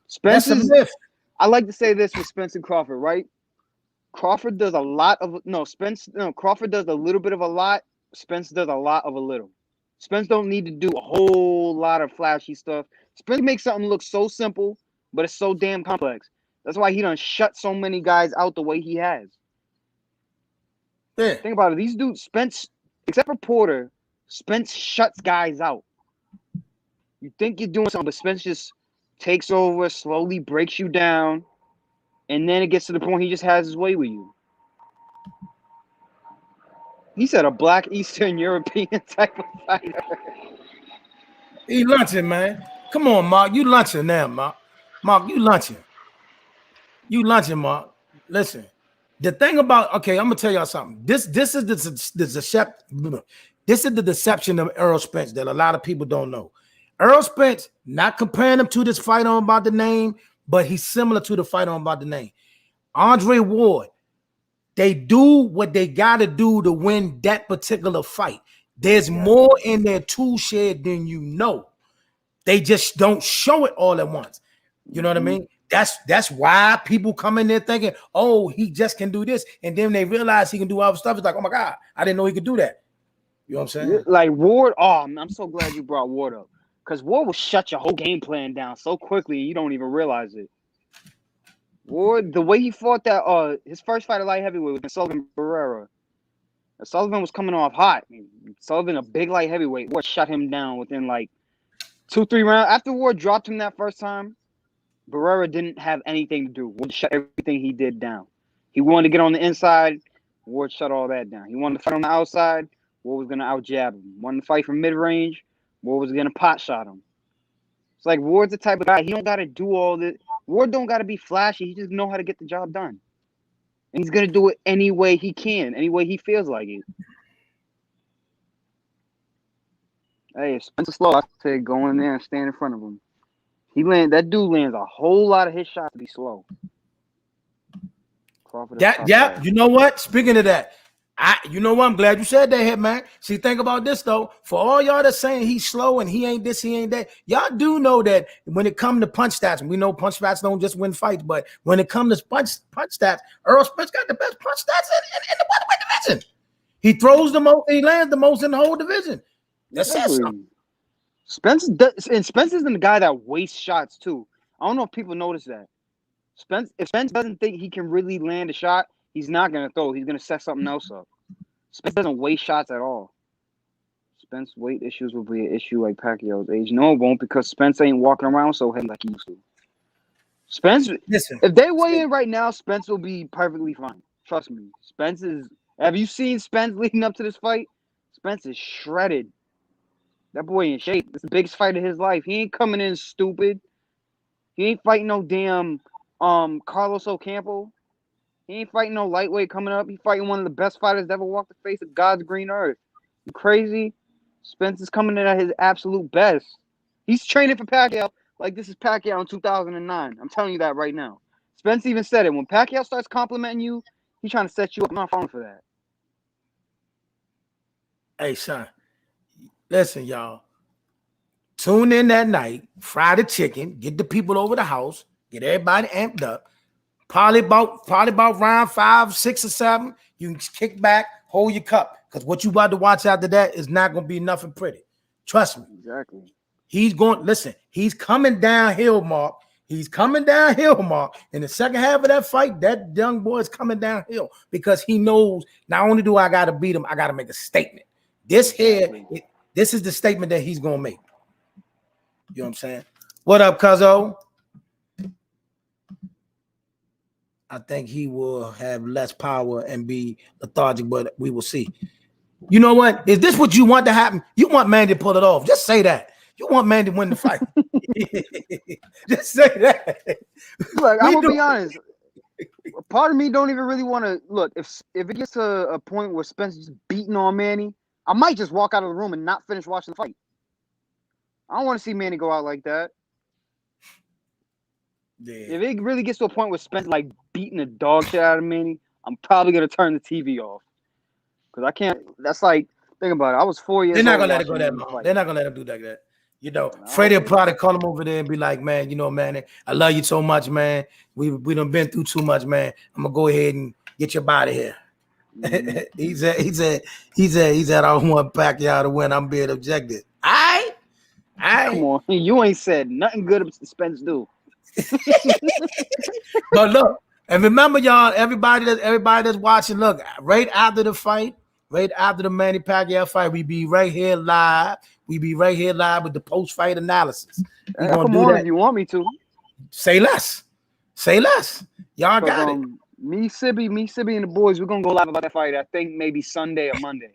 Spence is a myth. I like to say this with Spence and Crawford, right? Crawford does a lot of Crawford does a little bit of a lot. Spence does a lot of a little. Spence don't need to do a whole lot of flashy stuff. Spence makes something look so simple, but it's so damn complex. That's why he done shut so many guys out the way he has. Yeah. Think about it. These dudes, Spence, except for Porter, Spence shuts guys out. You think you're doing something, but Spence just takes over, slowly breaks you down, and then it gets to the point he just has his way with you. He said a black Eastern European type of fighter. He lunching, man. Come on, Mark. You lunching now, Mark. Mark, you lunching. You lunching, Mark. Listen, the thing about I'm gonna tell y'all something. This is the deception of Errol Spence that a lot of people don't know. Errol Spence, not comparing him to this fight I'm about to name, but he's similar to the fight I'm about to name. Andre Ward. They do what they got to do to win that particular fight. There's more in their tool shed than you know. They just don't show it all at once. You know what I mean? That's why people come in there thinking, oh, he just can do this. And then they realize he can do other stuff. It's like, oh, my God, I didn't know he could do that. You know what I'm saying? Like Ward, I'm so glad you brought Ward up. Because Ward will shut your whole game plan down so quickly you don't even realize it. Ward, the way he fought that his first fight at light heavyweight was against Sullivan Barrera. Sullivan was coming off hot. Sullivan, a big light heavyweight. Ward shut him down within like 2-3 rounds. After Ward dropped him that first time, Barrera didn't have anything to do. Ward shut everything he did down. He wanted to get on the inside. Ward shut all that down. He wanted to fight on the outside. Ward was going to out-jab him. Wanted to fight from mid-range. Ward was going to pot shot him. It's like Ward's the type of guy. He don't got to do all this. Ward don't got to be flashy. He just know how to get the job done. And he's going to do it any way he can, any way he feels like it. Hey, if Spencer slow, I say go in there and stand in front of him. That dude lands a whole lot of his shots to be slow. Yeah, you know what? Speaking of that, you know what? I'm glad you said that, Hitman. See, think about this though. For all y'all that's saying he's slow and he ain't this, he ain't that, y'all do know that when it comes to punch stats, and we know punch stats don't just win fights, but when it comes to punch stats, Earl Spence got the best punch stats in the welterweight division. He throws the most, he lands the most in the whole division. That says something. Spence isn't the guy that wastes shots too. I don't know if people notice that. If Spence doesn't think he can really land a shot, he's not gonna throw. He's gonna set something else up. Spence doesn't waste shots at all. Spence weight issues will be an issue like Pacquiao's age. No, it won't, because Spence ain't walking around so heavy like he used to. Spence, listen, if they weigh in right now, Spence will be perfectly fine. Trust me. Spence is. Have you seen Spence leading up to this fight? Spence is shredded. That boy in shape. It's the biggest fight of his life. He ain't coming in stupid. He ain't fighting no damn Carlos Ocampo. He ain't fighting no lightweight coming up. He fighting one of the best fighters that ever walked the face of God's green earth. You crazy? Spence is coming in at his absolute best. He's training for Pacquiao like this is Pacquiao in 2009. I'm telling you that right now. Spence even said it. When Pacquiao starts complimenting you, he's trying to set you up. I'm not falling for that. Hey, son. Listen, y'all. Tune in that night, fry the chicken, get the people over the house, get everybody amped up. Probably about round 5, 6, or 7. You can kick back, hold your cup, because what you about to watch after that is not going to be nothing pretty. Trust me. Exactly. He's coming downhill, Mark. He's coming downhill, Mark. In the second half of that fight, that young boy is coming downhill because he knows not only do I got to beat him, I got to make a statement. This is the statement that he's going to make. You know what I'm saying? What up, Cuzzo? I think he will have less power and be lethargic, but we will see. You know what? Is this what you want to happen? You want Mandy to pull it off. Just say that. You want Mandy to win the fight. Just say that. Look, I'm going to be honest. Part of me don't even really want to look. If it gets to a point where Spence is beating on Manny, I might just walk out of the room and not finish watching the fight. I don't want to see Manny go out like that. Yeah. If it really gets to a point where Spence like beating the dog shit out of Manny, I'm probably gonna turn the TV off because I can't. That's like, think about it. I was 4 years. They're not gonna let it go that long. They're not gonna let him do that. You know, Freddie will probably call him over there and be like, "Man, you know, man, I love you so much, man. We done been through too much, man. I'm gonna go ahead and get your body here." Mm-hmm. he said, I want Pacquiao to win. I'm being objective. Come on, you ain't said nothing good Spence do. But look, and remember, y'all, everybody that's watching, look, right after the fight, right after the Manny Pacquiao fight, we be right here live. We be right here live with the post-fight analysis. We gonna do that if you want me to. Say less. Y'all got it. Me, Sibby, and the boys, we're gonna go live about that fight. I think maybe Sunday or Monday.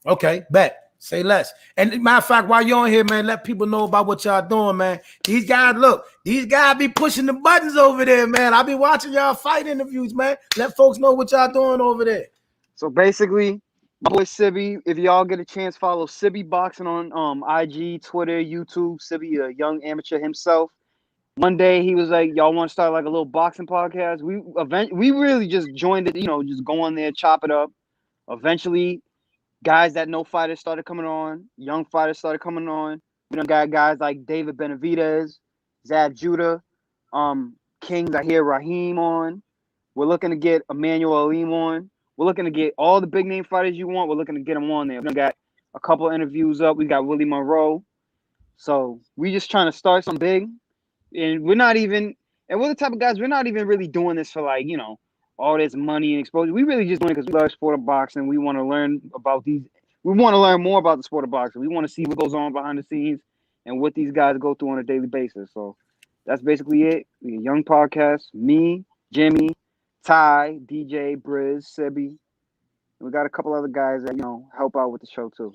Okay, bet. Say less. And matter of fact, while you're on here, man, let people know about what y'all doing, man. These guys be pushing the buttons over there, man. I be watching y'all fight interviews, man. Let folks know what y'all doing over there. So basically, my boy Sibby, if y'all get a chance, follow Sibby Boxing on IG, Twitter, YouTube. Sibby, a young amateur himself. One day he was like, y'all want to start like a little boxing podcast? We really just joined it, just go on there, chop it up. Eventually, guys that know fighters started coming on. Young fighters started coming on. We done got guys like David Benavidez, Zab Judah, Kings. I hear Raheem on. We're looking to get Emmanuel Alim on. We're looking to get all the big name fighters you want. We're looking to get them on there. We got a couple of interviews up. We got Willie Monroe. So we just trying to start something big. And we're not even, And we're the type of guys, we're not even really doing this for like, all this money and exposure. We really just doing it because we love sport of boxing. We want to learn about these. We want to learn more about the sport of boxing. We want to see what goes on behind the scenes and what these guys go through on a daily basis. So that's basically it. We a young podcast. Me, Jimmy, Ty, DJ, Briz, Sebi. And we got a couple other guys that, help out with the show too.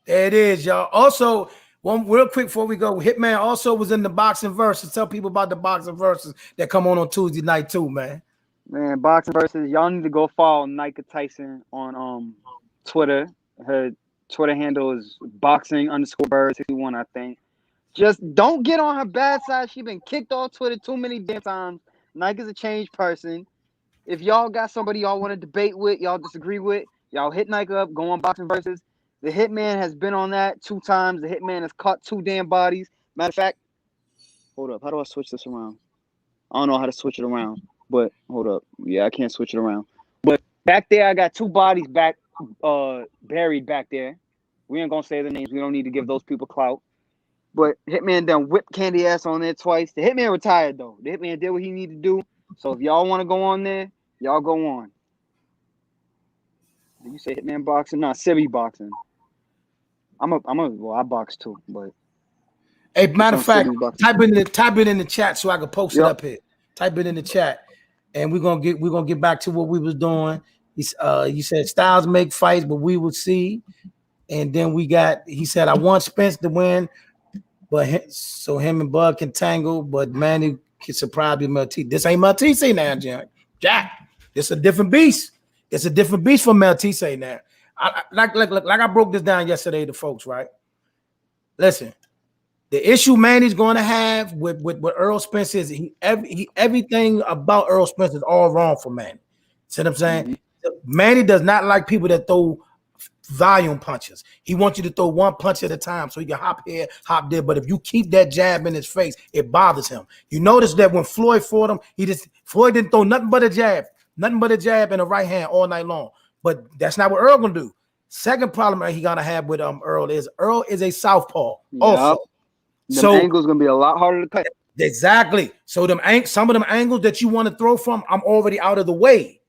There it is, y'all. Also, one real quick before we go, Hitman also was in the boxing versus. Tell people about the boxing versus that come on Tuesday night too, man. Man, boxing versus. Y'all need to go follow Nika Tyson on Twitter. Her Twitter handle is boxing_bird61, I think. Just don't get on her bad side. She been kicked off Twitter too many damn times. Nika's a changed person. If y'all got somebody y'all want to debate with, y'all disagree with, y'all hit Nika up, go on boxing versus. The Hitman has been on that 2 times. The Hitman has caught 2 damn bodies. Matter of fact, hold up. How do I switch this around? I don't know how to switch it around, but hold up. Yeah, I can't switch it around. But back there, I got 2 bodies buried back there. We ain't gonna say the names. We don't need to give those people clout. But Hitman done whipped Candy ass on there twice. The Hitman retired though. The Hitman did what he needed to do. So if y'all want to go on there, y'all go on. Did you say Hitman boxing? No, Sebi boxing. I box too, but hey, matter of fact, type it in the chat so I can post it up here. Type it in the chat, and we're gonna get back to what we was doing. You said styles make fights, but we will see. And then he said I want Spence to win, but so him and Bud can tangle, but Manny can surprise me. Maltese. This ain't Maltese now, Jack. It's a different beast. It's a different beast from Maltese now. Like I broke this down yesterday to folks, right? Listen, the issue Manny's going to have with Earl Spence is everything about Earl Spence is all wrong for Manny. See what I'm saying? Mm-hmm. Manny does not like people that throw volume punches. He wants you to throw one punch at a time so he can hop here, hop there. But if you keep that jab in his face, it bothers him. You notice that when Floyd fought him, Floyd didn't throw nothing but a jab and a right hand all night long. But that's not what Earl gonna do. Second problem he gonna have with Earl is a southpaw. Also, so angle's gonna be a lot harder to cut. Exactly. So some of them angles that you want to throw from, I'm already out of the way.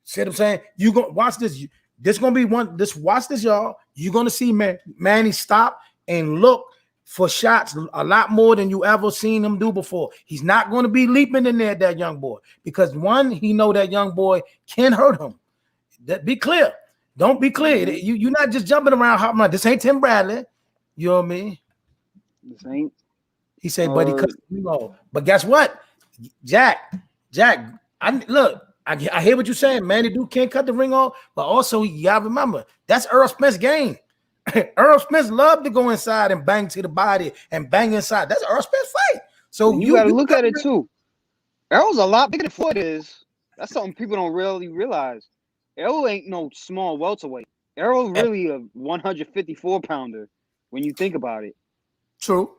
See what I'm saying? You gonna watch this. This gonna be one. Watch this, y'all. You're gonna see Manny stop and look for shots a lot more than you ever seen him do before. He's not gonna be leaping in there, that young boy, because one, he know that young boy can hurt him. Be clear. Don't be clear. You're not just jumping around hopping around. This ain't Tim Bradley. You know what I mean? This ain't. He said, but he cut the ring off. But guess what? Jack, I hear what you're saying. Manny Duke can't cut the ring off, but also you gotta remember that's Earl Spence's game. Earl Spence loved to go inside and bang to the body and bang inside. That's Earl Spence's fight. So you gotta look at it too. Earl's a lot bigger than Floyd is. That's something people don't really realize. Errol ain't no small welterweight. Errol really a 154 pounder when you think about it. True.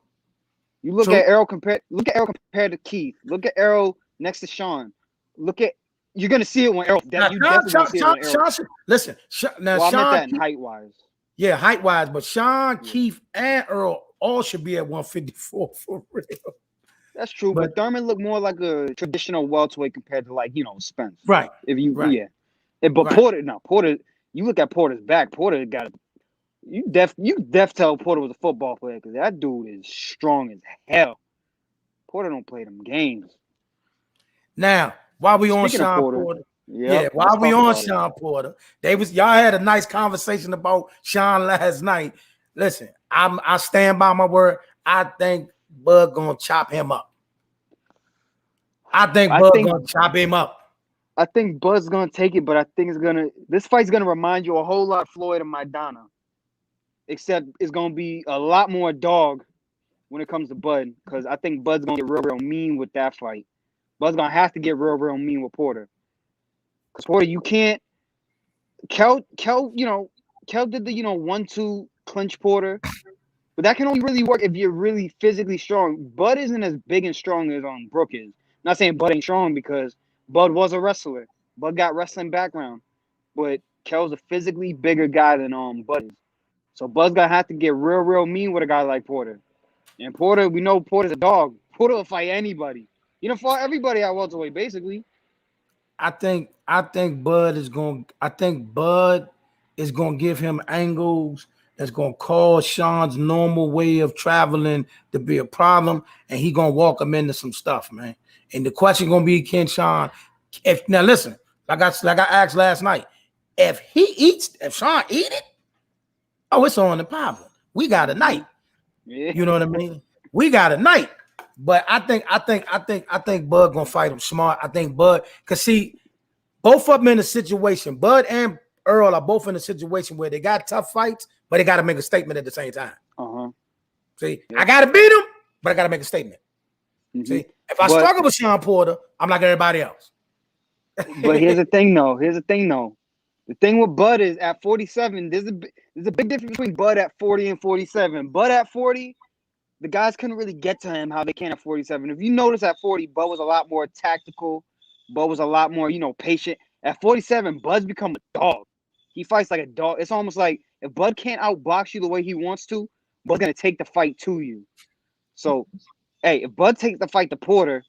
You look at Errol compared to Keith. Look at Errol next to Sean. You're gonna see it when Errol. Listen, now I Sean, meant that in height wise. Yeah, height wise, but Sean, Keith, and Earl all should be at 154 for real. That's true, but Thurman looked more like a traditional welterweight compared to Spence. Right. But Porter, you look at Porter's back. Porter got you def tell Porter was a football player because that dude is strong as hell. Porter don't play them games. Now, while we on Sean Porter, while we on Sean Porter, y'all had a nice conversation about Sean last night. Listen, I stand by my word. I think Bud gonna chop him up. I think gonna chop him up. I think Bud's gonna take it, but I think this fight's gonna remind you a whole lot of Floyd and Maidana, except it's gonna be a lot more dog when it comes to Bud, because I think Bud's gonna get real mean with that fight. Bud's gonna have to get real mean with Porter, because Porter, you can't. Kel did the 1-2 clinch Porter, but that can only really work if you're really physically strong. Bud isn't as big and strong as Brook is. Not saying Bud ain't strong, because Bud was a wrestler. Bud got wrestling background, but Kel's a physically bigger guy than Bud is. So Bud's gonna have to get real mean with a guy like Porter. And Porter, we know Porter's a dog. Porter will fight anybody. You know, fought everybody at welterweight, basically. I think Bud is going to give him angles that's going to cause Sean's normal way of traveling to be a problem, and he going to walk him into some stuff, man. And the question going to be, can Sean, now listen, like I asked last night, if Sean eat it, oh, it's on the problem. We got a night. Yeah. You know what I mean? We got a night. But I think Bud gonna fight him smart. I think Bud, cause see, both of them in a situation. Bud and Earl are both in a situation where they got tough fights, but they got to make a statement at the same time. See, I gotta beat him, but I gotta make a statement. See, if I struggle with Sean Porter, I'm like everybody else. But here's the thing, though. The thing with Bud is at 47, there's a big difference between Bud at 40 and 47. Bud at 40, the guys couldn't really get to him how they can at 47. If you notice at 40, Bud was a lot more tactical. Bud was a lot more, patient. At 47, Bud's become a dog. He fights like a dog. It's almost like if Bud can't outbox you the way he wants to, Bud's going to take the fight to you. So, hey, if Bud takes the fight to Porter,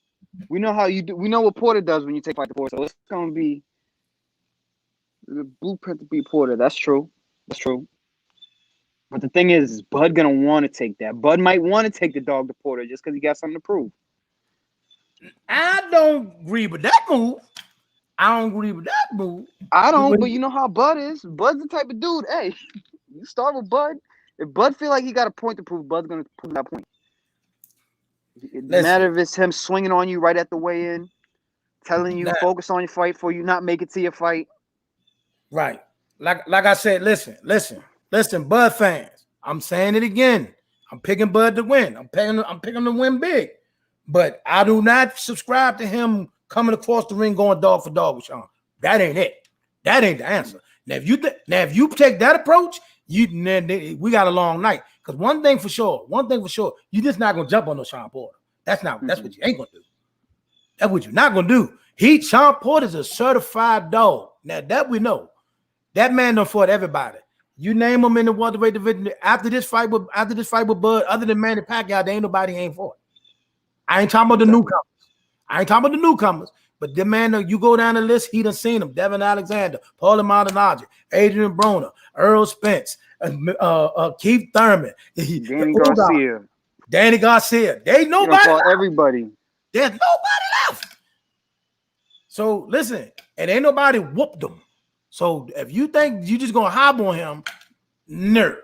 we know how you do. We know what Porter does when you take fight to Porter. So it's going to be the blueprint to beat Porter. That's true. But the thing is Bud going to want to take that. Bud might want to take the dog to Porter just because he got something to prove. I don't agree with that move. I don't, but you know how Bud is. Bud's the type of dude, hey, you start with Bud. If Bud feel like he got a point to prove, Bud's going to prove that point. It doesn't matter if it's him swinging on you right at the weigh-in, telling you focus on your fight for you not make it to your fight. Right. Like I said, listen, Bud fans. I'm saying it again. I'm picking Bud to win. I'm picking him to win big. But I do not subscribe to him coming across the ring going dog for dog with Sean. That ain't it. That ain't the answer. Now, if you take that approach, we got a long night. Because one thing for sure, you're just not gonna jump on no Sean Porter. That's what you ain't gonna do. That's what you're not gonna do. Sean Porter's a certified dog. Now that we know. That man done fought everybody. You name him in the welterweight division after this fight with Bud, other than Manny Pacquiao, there ain't nobody ain't fought. I ain't talking about the newcomers. But the man, you go down the list, he done seen them. Devin Alexander, Paulie Maldonado, Adrian Broner, Earl Spence, Keith Thurman, Danny Garcia. They nobody. Everybody. There's nobody left. So listen, and ain't nobody whooped them. So if you think you just gonna hop on him, nerd,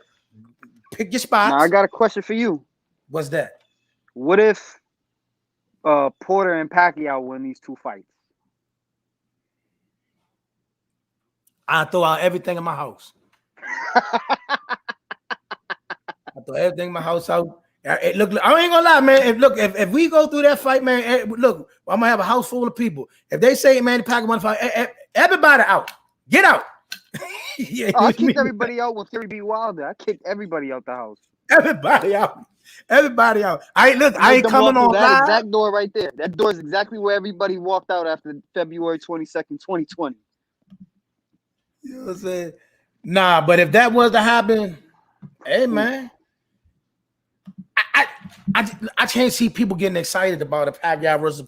pick your spots. Now I got a question for you. What's that? What if Porter and Pacquiao win these two fights? I throw out everything in my house. I throw everything in my house out. Look, I ain't gonna lie, man. If we go through that fight, man, look, I'm gonna have a house full of people. If they say, man, Pacquiao want to fight, everybody out. Get out. Yeah, I kicked everybody out when Theory beat Wilder. I kicked everybody out the house. Everybody out. I ain't coming on that live. exact door right there. That door is exactly where everybody walked out after February 22nd, 2020. You know what I'm saying? Nah, but if that was to happen, hey man, I can't see people getting excited about a Pacquiao versus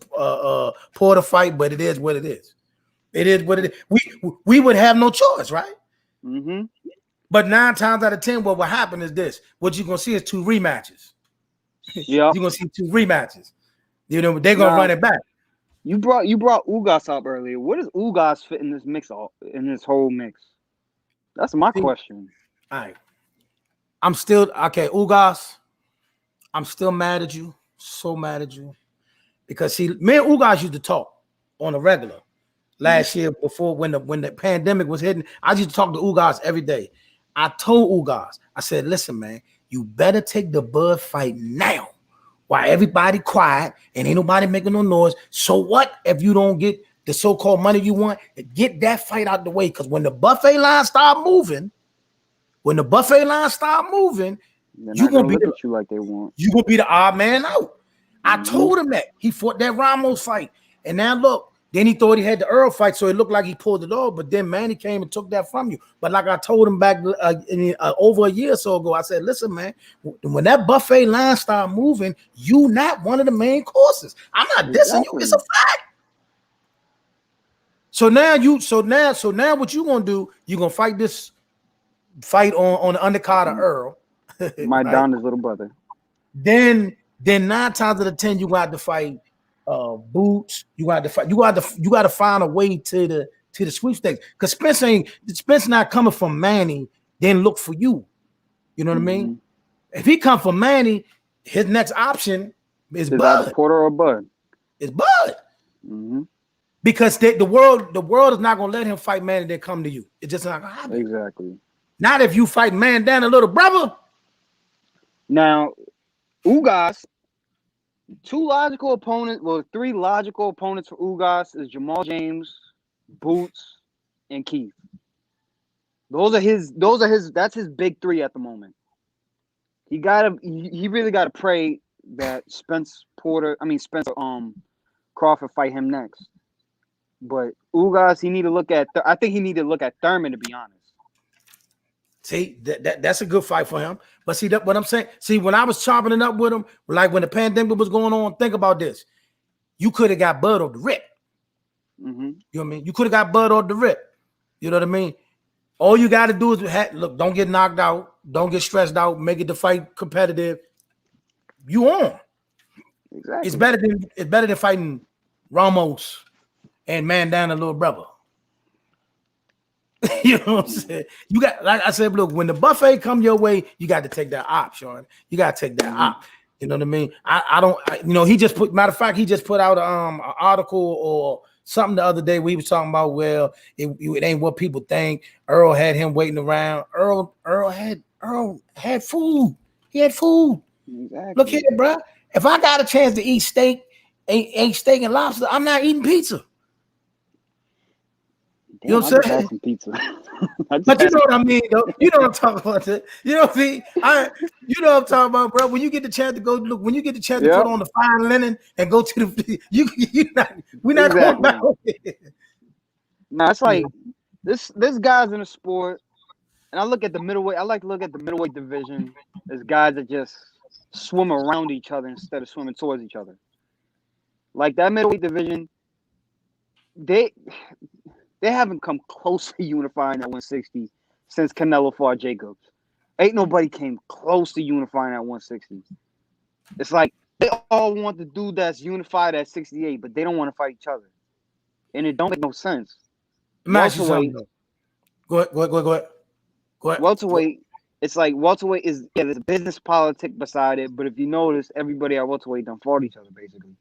Porter fight, but it is what it is. It is what it is. We would have no choice, right? Mm-hmm. But 9 times out of 10, what will happen is this. What you're gonna see is 2 rematches. Yeah, you're gonna see 2 rematches. You know, they're gonna run it back. You brought Ugas up earlier. Where does Ugas fit in this mix? In this whole mix? That's my question. All right. I'm still Ugas. I'm still mad at you. So mad at you. Because see, me and Ugas used to talk on a regular. Last year, before when the pandemic was hitting, I used to talk to Ugas every day. I told Ugas, I said, listen, man, you better take the Bud fight now while everybody quiet and ain't nobody making no noise. So what if you don't get the so-called money you want? Get that fight out the way. Because when the buffet line start moving, you're gonna be like they want. You're gonna be the odd man out. I told him that. He fought that Ramos fight. And now look, Then he thought he had the Earl fight, so it looked like he pulled it off. But then Manny came and took that from you. But like I told him back over a year or so ago, I said, listen, man, when that buffet line start moving, you not one of the main courses. I'm not dissing you. It's a fact. So now what you gonna do? You gonna fight this fight on the undercard of Earl, My right? Donna's little brother. Then 9 times out of 10, you got to fight Boots. You got to find a way to the sweepstakes. Because Spence not coming from Manny, then look for you. You know what I mean? If he come from Manny, his next option is Bud. Either Porter or Bud. It's Bud. Because the world is not gonna let him fight Manny then come to you. It's just not gonna happen. Exactly. Not if you fight Man down a little brother. Now, Ugas, three logical opponents for Ugas is Jamal James, Boots, and Keith. That's his big three at the moment. He really gotta pray that Spence Crawford fight him next. But Ugas, I think he need to look at Thurman, to be honest. See, that's a good fight for him. But see, what I'm saying, when I was chopping it up with him, like when the pandemic was going on, think about this. You could have got Bud off the rip. You know what I mean? You could have got Bud off the rip. You know what I mean? All you got to do is look, don't get knocked out, don't get stressed out, make it the fight competitive. You on. Exactly. It's better than fighting Ramos and Man down a little brother. You know what I'm saying? You got, like I said, look, when the buffet come your way, you got to take that op, Sean. You got to take that op. You know what I mean? He just put out an article or something the other day. We was talking about, well, it ain't what people think. Earl had him waiting around. Earl had food. He had food. Exactly. Look here, bro. If I got a chance to eat steak, ain't steak and lobster, I'm not eating pizza. Damn, You know what I'm saying? Some pizza. But you know what I mean, though. You know what I'm talking about. You know what I mean? You know what I'm talking about, bro. When you get the chance to go look, when you get the chance to put on the fine linen and go to the, we're not going back. No, it's like this guy's in a sport, and I look at the middleweight. I like to look at the middleweight division as guys that just swim around each other instead of swimming towards each other. Like that middleweight division, they haven't come close to unifying at 160 since Canelo fought Jacobs. Ain't nobody came close to unifying at 160. It's like they all want the dude that's unified at 68, but they don't want to fight each other. And it don't make no sense. Welterweight. Go ahead. Welterweight, it's like welterweight there's a business politic beside it, but if you notice, everybody at welterweight done fought each other, basically.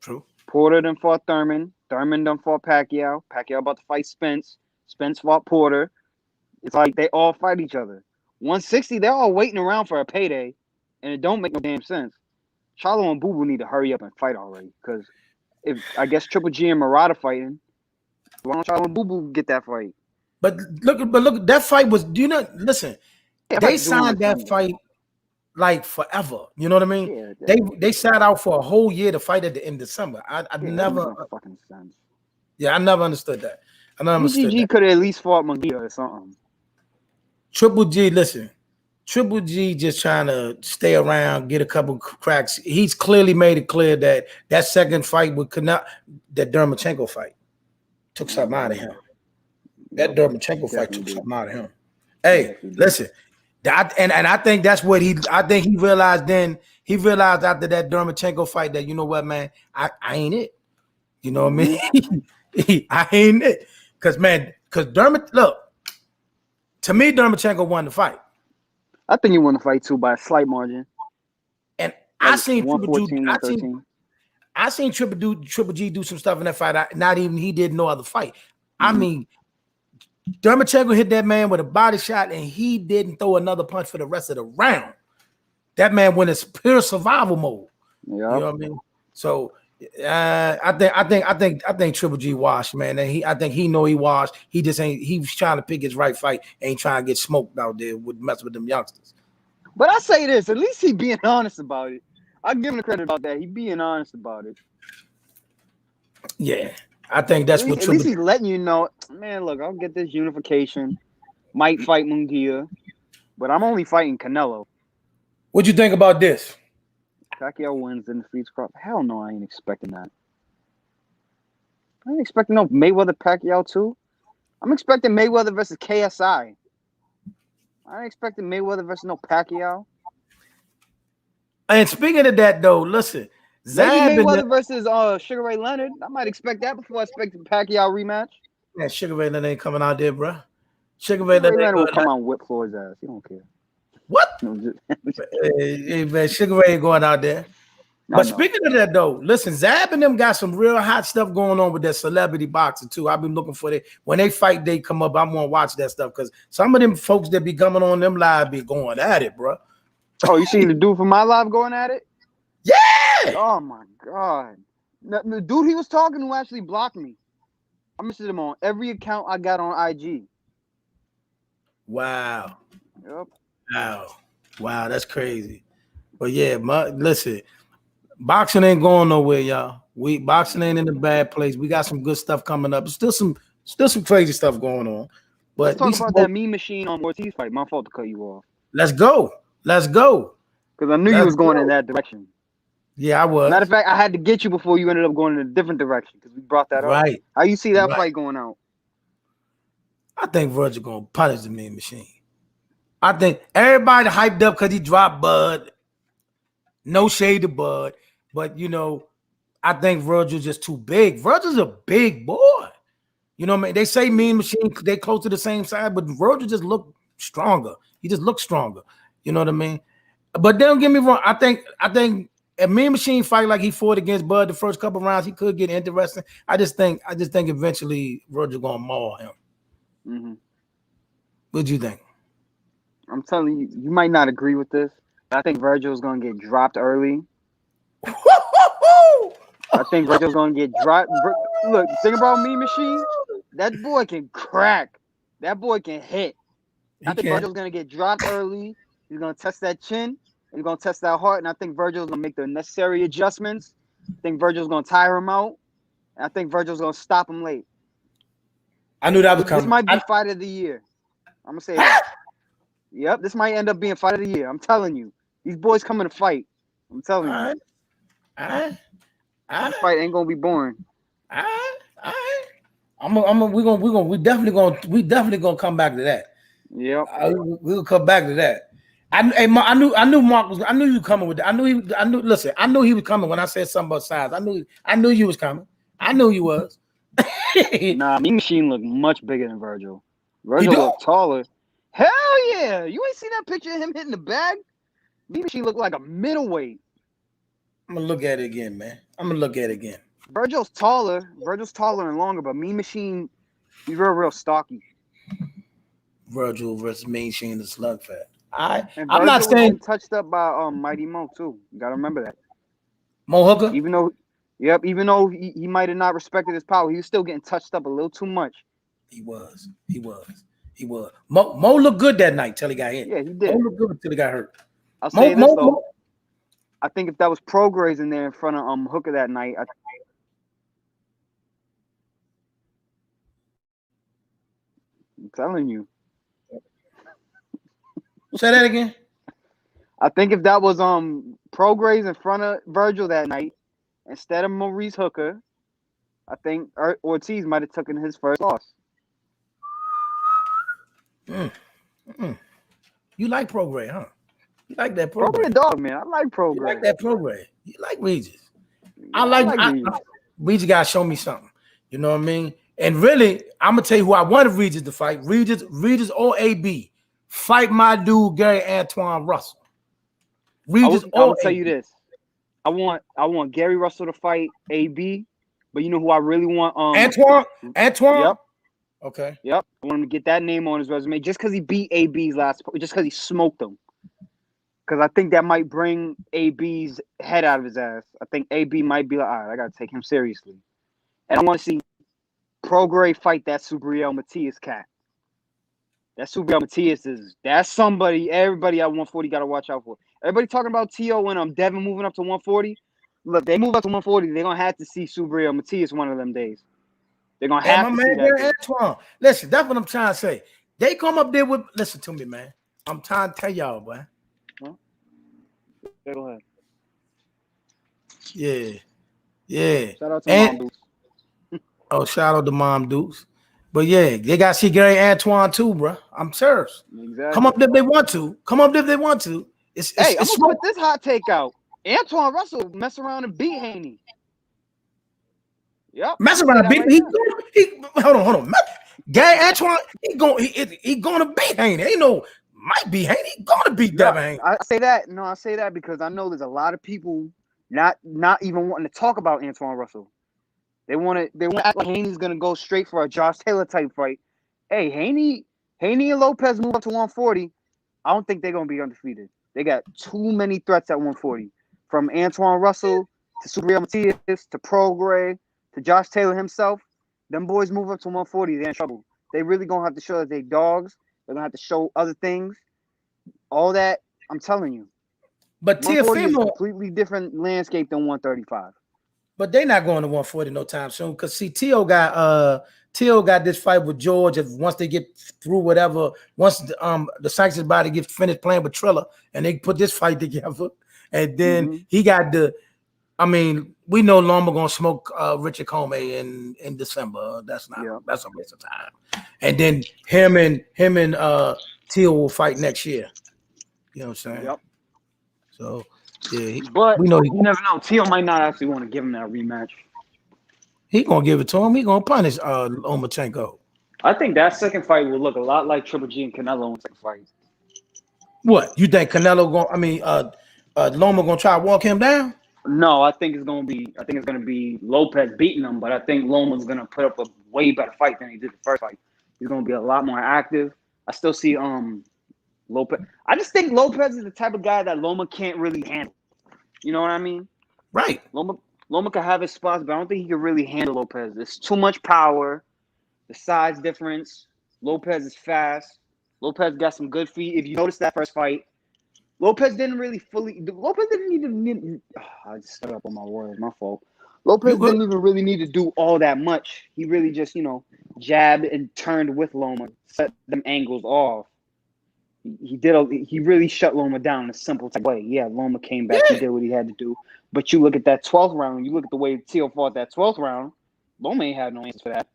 True. Porter done fought Thurman. Thurman done fought Pacquiao. Pacquiao about to fight Spence. Spence fought Porter. It's like they all fight each other. 160, they're all waiting around for a payday, and it don't make no damn sense. Charlo and Boo Boo need to hurry up and fight already, because if I guess Triple G and Murata fighting, why don't Charlo and Boo Boo get that fight? But look, that fight was. Do you know? Listen, they signed that fight like forever. You know what I mean? Yeah, they sat out for a whole year to fight at the end of December. I never fucking sense. Yeah, I never understood that. I never understood BGG could have at least fought Munguia or something. Triple G, listen. Triple G just trying to stay around, get a couple cracks. He's clearly made it clear that second fight with that Dermachenko fight took something out of him. That Dermachenko fight took something out of him. Hey, listen. I think that's what he realized then. He realized after that Dermachenko fight that, you know what, man, I ain't it. You know what I mean? I ain't it. Because look, to me, Dermachenko won the fight. I think he won the fight too by a slight margin. And I seen Triple G do some stuff in that fight. Not even he did no other fight. I mean, Dermachenko hit that man with a body shot, and he didn't throw another punch for the rest of the round. That man went in pure survival mode. Yep. You know what I mean? So I think Triple G washed, man. And I think he know he washed. He just ain't. He was trying to pick his right fight. Ain't trying to get smoked out there with mess with them youngsters. But I say this: at least he being honest about it. I give him the credit about that. He being honest about it. Yeah, I think that's what At least he's letting you know, man, look, I'll get this unification. Might fight Munguia, but I'm only fighting Canelo. What you think about this? Pacquiao wins in the Streets Crop. Hell no, I ain't expecting that. I ain't expecting no Mayweather Pacquiao too. I'm expecting Mayweather versus KSI. I ain't expecting Mayweather versus no Pacquiao. And speaking of that, though, listen, Maybe Zab and Mayweather versus Sugar Ray Leonard. I might expect that before I expect the Pacquiao rematch. yeah, Sugar Ray Leonard ain't coming out there, bro. Sugar Ray Sugar Ray Leonard ain't Leonard will going come out. out and whip Floyd's ass. He don't care. What? No, Hey, man, Sugar Ray ain't going out there. But speaking of that, though, listen, Zab and them got some real hot stuff going on with their celebrity boxing, too. I've been looking for it. When they fight, they come up. I'm going to watch that stuff because some of them folks that be coming on them live be going at it, bro. Oh, you seen the dude from my live going at it? Yeah. Oh, my God. The dude he was talking to actually blocked me. I messaged him on every account I got on IG. Wow. Yep. Wow, that's crazy. But yeah, listen, boxing ain't going nowhere, y'all. Boxing ain't in a bad place. We got some good stuff coming up. Still some crazy stuff going on. But let's talk about that meme machine on Ortiz fight. My fault to cut you off. Let's go. Because I knew you was going in that direction. Yeah, I was. Matter of fact, I had to get you before you ended up going in a different direction because we brought that up. Right. How you see that fight going out? I think Virgil gonna punish the meme machine. I think everybody hyped up because he dropped Bud. No shade to Bud, but you know, I think Virgil's just too big. Virgil's a big boy. You know what I mean? They say Mean Machine, they close to the same side, but Virgil just look stronger. He just looks stronger. You know what I mean? But don't get me wrong. I think a Mean Machine fight like he fought against Bud the first couple rounds, he could get interesting. I just think eventually Virgil gonna maul him. Mm-hmm. What'd you think? I'm telling you, you might not agree with this. But I think Virgil's gonna get dropped early. I think Virgil's gonna get dropped. Look, the thing about Mean Machine, that boy can crack. That boy can hit. I think Virgil's gonna get dropped early. He's gonna test that chin. And he's gonna test that heart. And I think Virgil's gonna make the necessary adjustments. I think Virgil's gonna tire him out. And I think Virgil's gonna stop him late. I knew that was coming. This might be fight of the year. I'm gonna say that. Yep, this might end up being fight of the year. I'm telling you. These boys coming to fight. I'm telling you. This fight ain't gonna be boring. All right. We definitely gonna come back to that. Yep. We'll come back to that. I knew Mark was. I knew you coming with that. I knew he was coming when I said something about size. I knew you was coming. I knew you was. Nah, Mean Machine look much bigger than Virgil. Virgil look taller. Hell yeah! You ain't seen that picture of him hitting the bag? Mean Machine look like a middleweight. I'm gonna look at it again, man. Virgil's taller and longer, but Mean Machine, he's real stocky. Virgil versus Mean Machine is slugfest. I'm not saying touched up by Mighty Mo too. You gotta remember that. Mo Hooker? Even though he might have not respected his power, he was still getting touched up a little too much. He was. Mo looked good that night till he got hit. Yeah, he did. Mo looked good until he got hurt. I'll say this though. I think if that was Prograis in there in front of Hooker that night, I'm telling you. Say that again. I think if that was Prograis in front of Virgil that night instead of Maurice Hooker, I think Ortiz might have taken his first loss. You like Prograis, huh? You like that Prograis? Prograis dog, man. I like Prograis. You like that Prograis. You like Regis. I like Regis gotta show me something. You know what I mean? And really, I'm gonna tell you who I wanted Regis to fight. Regis or AB. Fight my dude Gary Antoine Russell. Regis I will tell you this. I want Gary Russell to fight AB, but you know who I really want? Antoine? Yep. Okay. Yep. I want him to get that name on his resume just because he beat AB's just because he smoked him. Because I think that might bring AB's head out of his ass. I think AB might be like, all right, I got to take him seriously. And I want to see Prograis fight that Subriel Matias cat. That Subriel Matias that's somebody everybody at 140 got to watch out for. Everybody talking about T.O. and Devin moving up to 140. look, they move up to 140. They're gonna have to see Subriel Matias one of them days. They're gonna And have my to man see that. Gary Antoine. Listen, that's what I'm trying to say. They come up there with. Listen to me, man. I'm trying to tell y'all, boy. Huh? Go ahead. Yeah. Shout out to And Mom Dukes. shout out to Mom Dukes. But yeah, they got to see Gary Antoine too, bro. I'm serious. Exactly. Come up if they want to. It's Hey, I'm it's gonna put this hot take out. Antoine Russell mess around and beat Haney. Yep. mess around, beat hold on. Gary Antoine, he gonna beat Haney. Ain't no might be Haney. He gonna beat Devin Haney. I say that. No, I say that because I know there's a lot of people not even wanting to talk about Antoine Russell. They want to act like Haney's gonna go straight for a Josh Taylor type fight. Hey, Haney and Lopez move up to 140. I don't think they're gonna be undefeated. They got too many threats at 140. From Antoine Russell to Subriel Matias to Prograis to Josh Taylor himself. Them boys move up to 140, they're in trouble. They really gonna have to show that they dogs. They're gonna have to show other things. All that, I'm telling you. But 140 is a Teofimo, completely different landscape than 135. but they not going to 140 no time soon. Cause see, Tio got this fight with George. If once they get through whatever, once the sanctions body gets finished playing with Triller and they put this fight together, and then he got I mean, we know Loma gonna smoke Richard Comey in December. That's a waste of time. And then him and Teal will fight next year. You know what I'm saying? Yep. So yeah, But we know you never know. Teal might not actually want to give him that rematch. he gonna give it to him. He gonna punish Lomachenko. I think that second fight will look a lot like Triple G and Canelo in the second fight. What you think Canelo Loma gonna try to walk him down? No, I think it's gonna be Lopez beating him, but I think Loma's gonna put up a way better fight than he did the first fight. He's gonna be a lot more active. I still see Lopez. I just think Lopez is the type of guy that Loma can't really handle. You know what I mean? Right. Loma can have his spots, but I don't think he can really handle Lopez. There's too much power, the size difference. Lopez is fast. Lopez got some good feet. If you notice that first fight, Lopez didn't even I just stuck up on my words. My fault. Lopez didn't even really need to do all that much. He really just, jabbed and turned with Loma, set them angles off. He really shut Loma down in a simple type way. Yeah, Loma came back. He did what he had to do. But you look at that 12th round, you look at the way Teal fought that 12th round, Loma ain't had no answers for that.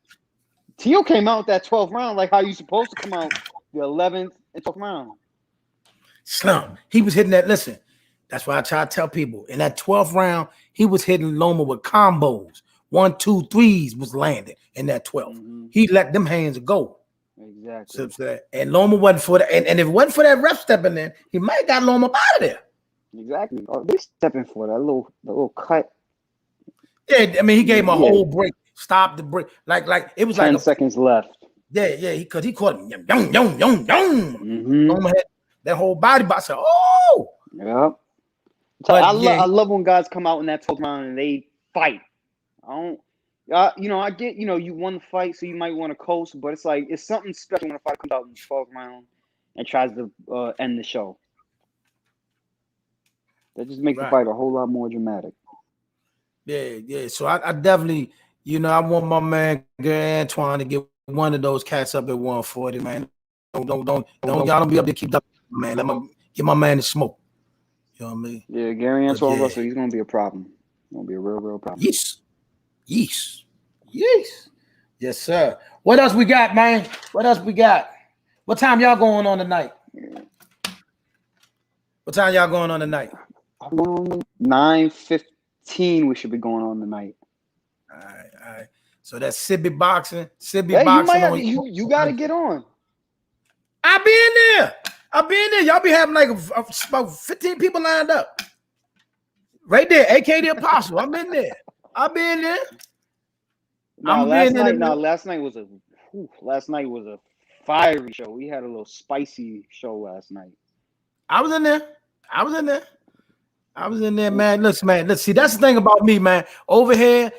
Teal came out that 12th round like how you supposed to come out the 11th and 12th round. Slump. He was hitting that. Listen, that's why I try to tell people. In that 12th round, he was hitting Loma with combos. 1, 2, 3s was landing in that 12th. He let them hands go. Exactly. So, and Loma wasn't for that. And if it wasn't for that ref stepping in, he might have got Loma out of there. Exactly. Oh, they stepping for that little cut. Yeah, I mean, he gave him a whole break. Stop the break. Like it was 10 seconds left. Yeah, because he caught him. Loma had that whole body box. I said, oh. Yeah. I love when guys come out in that 12th round and they fight. I get, you won the fight, so you might want to coast, but it's something special when a fight comes out in the 12th round and tries to end the show. That just makes the fight a whole lot more dramatic. Yeah. So I definitely, I want my man Gary Antoine to get one of those cats up at 140, man. Don't y'all don't be up there keep up, man. Get my man to smoke. You know what I mean? Yeah, Gary Antoine Russell, he's gonna be a problem. He's gonna be a real problem. Yes. Yes, sir. What else we got, man? What time y'all going on tonight? 9:15 we should be going on tonight. All right. So that's Sibby Boxing. You got to get on. I'll be in there. Y'all be having like about 15 people lined up. Right there, AK the Apostle. I'm in there. Last night was a fiery show. We had a little spicy show last night. I was in there, man. Look, see, that's the thing about me, man. Over here,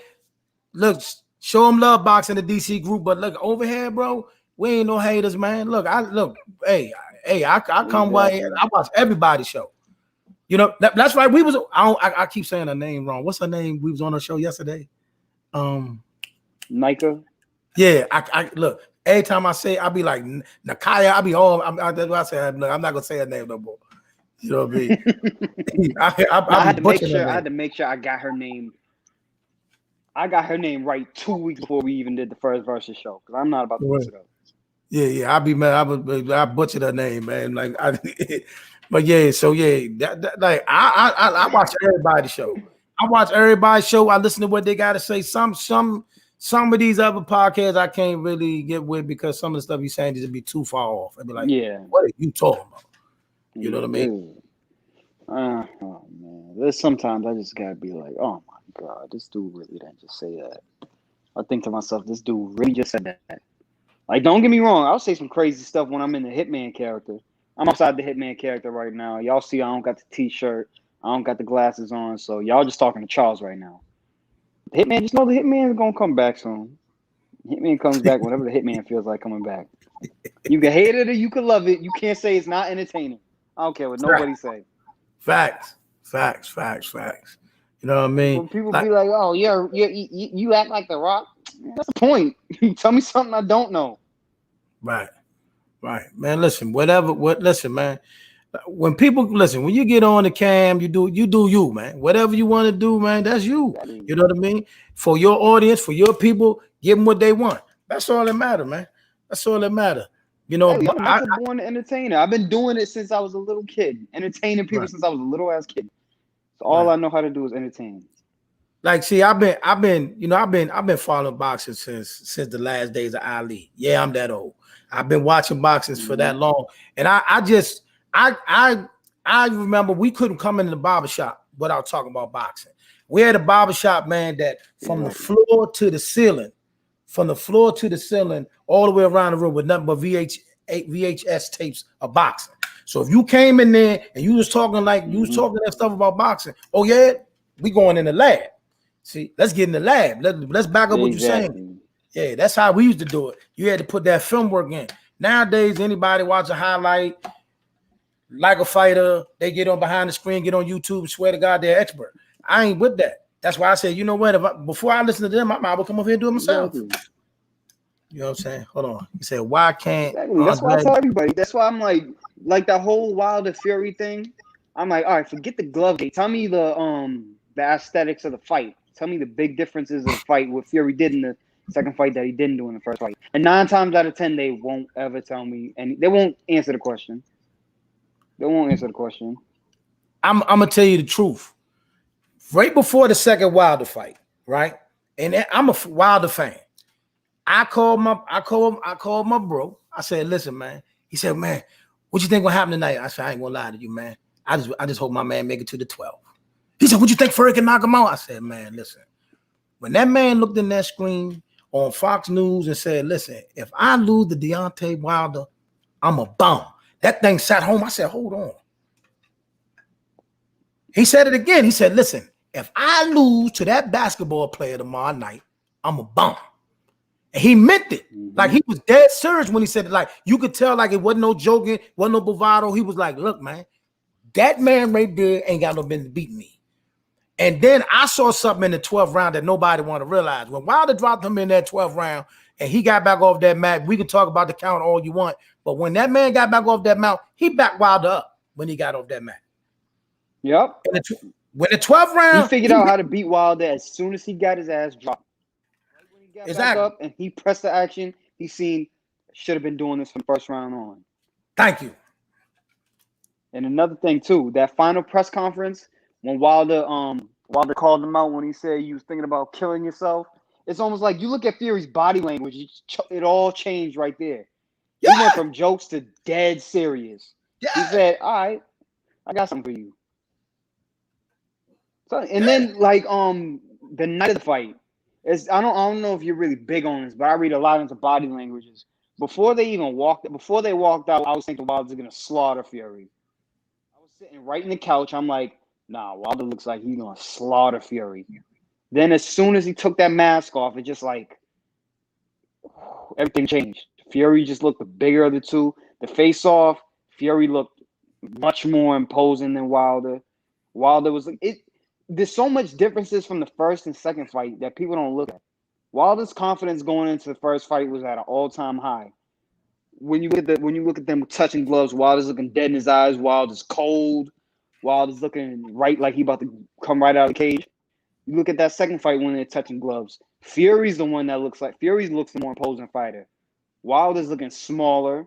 look, show them love box in the DC group, but look, over here, bro, we ain't no haters, man. Look, I come by here, I watch everybody's show. You know, that's right. We was I keep saying her name wrong. What's her name? We was on her show yesterday. Nika. Yeah, I look. Every time I say, I be like Nakaya. I be all. That's why I say. Look, I'm not gonna say her name no more. You know what I mean? I had be to make butchering sure. her I had name. to make sure I got her name. I got her name right 2 weeks before we even did the first versus show because I'm not about to mess it up. Yeah. I be mad. I butchered her name, man. Like, but yeah. So yeah, like I watch everybody's show. I watch everybody's show. I listen to what they got to say. Some of these other podcasts I can't really get with because some of the stuff you're saying just be too far off. I'd be like, yeah, what are you talking about? You know what I mean? Oh man, there's sometimes I just gotta be like, oh my god, this dude really didn't just say that. I think to myself, this dude really just said that. Like, don't get me wrong, I'll say some crazy stuff when I'm in the Hitman character. I'm outside the Hitman character right now. Y'all see, I don't got the T-shirt, I don't got the glasses on, so y'all just talking to Charles right now. The Hitman, just know the Hitman is gonna come back soon. Hitman comes back whenever the Hitman feels like coming back. You can hate it or you can love it. You can't say it's not entertaining. I don't care what nobody say. Facts. You know what I mean? When people be like, "Oh, you act like The Rock," that's the point. Tell me something I don't know. Right, man. Listen, listen, man. When you get on the cam, you do you, man. Whatever you want to do, man, that's you. You know what I mean? For your audience, for your people, give them what they want. That's all that matter, man. That's all that matter. You know, I'm a born entertainer. I've been doing it since I was a little kid, entertaining people since I was a little ass kid. So all I know how to do is entertain. Like, see, I've been following boxing since the last days of Ali. Yeah, I'm that old. I've been watching boxing for that long, and I remember we couldn't come into the barbershop without talking about boxing. We had a barbershop, man, that from the floor to the ceiling, all the way around the room with nothing but VHS tapes of boxing. So if you came in there and you was talking that stuff about boxing, oh yeah, we going in the lab. See, let's get in the lab. Let's back up what you're saying. Yeah, that's how we used to do it. You had to put that film work in. Nowadays, anybody watch a highlight like a fighter, they get on behind the screen, get on YouTube, swear to God they're expert. I ain't with that. That's why I said, you know what? Before I listen to them, I might as well come over here and do it myself. Exactly. You know what I'm saying? Hold on. He said, why can't That's why I tell everybody. That's why I'm like that whole Wilder Fury thing. I'm like, all right, forget the glove game. Tell me the aesthetics of the fight. Tell me the big differences of the fight, what Fury did in the second fight that he didn't do in the first fight. And 9 times out of 10, they won't ever tell me, and they won't answer the question. I'm gonna tell you the truth. Right before the second Wilder fight, right? And I'm a Wilder fan. I called my bro. I said, listen, man. He said, man, what you think will happen tonight? I said, I ain't gonna lie to you, man. I just hope my man make it to the 12. He said, what you think Fury can knock him out? I said, man, listen. When that man looked in that screen on Fox News and said, listen, if I lose to Deontay Wilder, I'm a bum. That thing sat home. I said, hold on. He said it again. He said, listen, if I lose to that basketball player tomorrow night, I'm a bum. And he meant it. Like, he was dead serious when he said it. Like, you could tell, like, it wasn't no joking, wasn't no bravado. He was like, look, man, that man right there ain't got no business beating me. And then I saw something in the 12th round that nobody want to realize. When Wilder dropped him in that 12th round and he got back off that mat, we can talk about the count all you want. But when that man got back off that mount, he backed Wilder up when he got off that mat. Yep. When the 12th round, he figured out how to beat Wilder as soon as he got his ass dropped. Right when he got back up and he pressed the action, he seen should have been doing this from the first round on. Thank you. And another thing too, that final press conference when Wilder called him out when he said you was thinking about killing yourself. It's almost like you look at Fury's body language; it all changed right there. Yeah. He went from jokes to dead serious. Yeah. He said, "All right, I got something for you." So, and then like the night of the fight, I don't know if you're really big on this, but I read a lot into body languages. Before they walked out, I was thinking Wilder's gonna slaughter Fury. I was sitting right in the couch. I'm like, nah, Wilder looks like he's gonna slaughter Fury. Then as soon as he took that mask off, it just like everything changed. Fury just looked the bigger of the two. The face off, Fury looked much more imposing than Wilder. Wilder was like it. There's so much differences from the first and second fight that people don't look at. Wilder's confidence going into the first fight was at an all-time high. When you look at them touching gloves, Wilder's looking dead in his eyes. Wilder's cold. Wilder's looking right like he about to come right out of the cage. You look at that second fight when they're touching gloves. Fury's the one that looks the more imposing fighter. Wilder's looking smaller.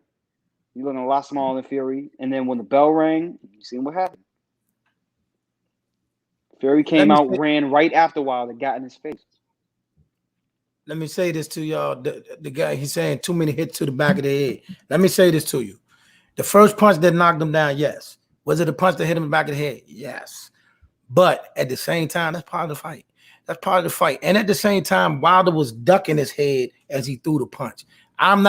He's looking a lot smaller than Fury. And then when the bell rang, you seen what happened. Fury came out, ran right after Wilder, got in his face. Let me say this to y'all. The guy, he's saying too many hits to the back of the head. Let me say this to you. The first punch that knocked him down, yes. Was it a punch that hit him in the back of the head? Yes. But at the same time, that's part of the fight. That's part of the fight. And at the same time, Wilder was ducking his head as he threw the punch. I'm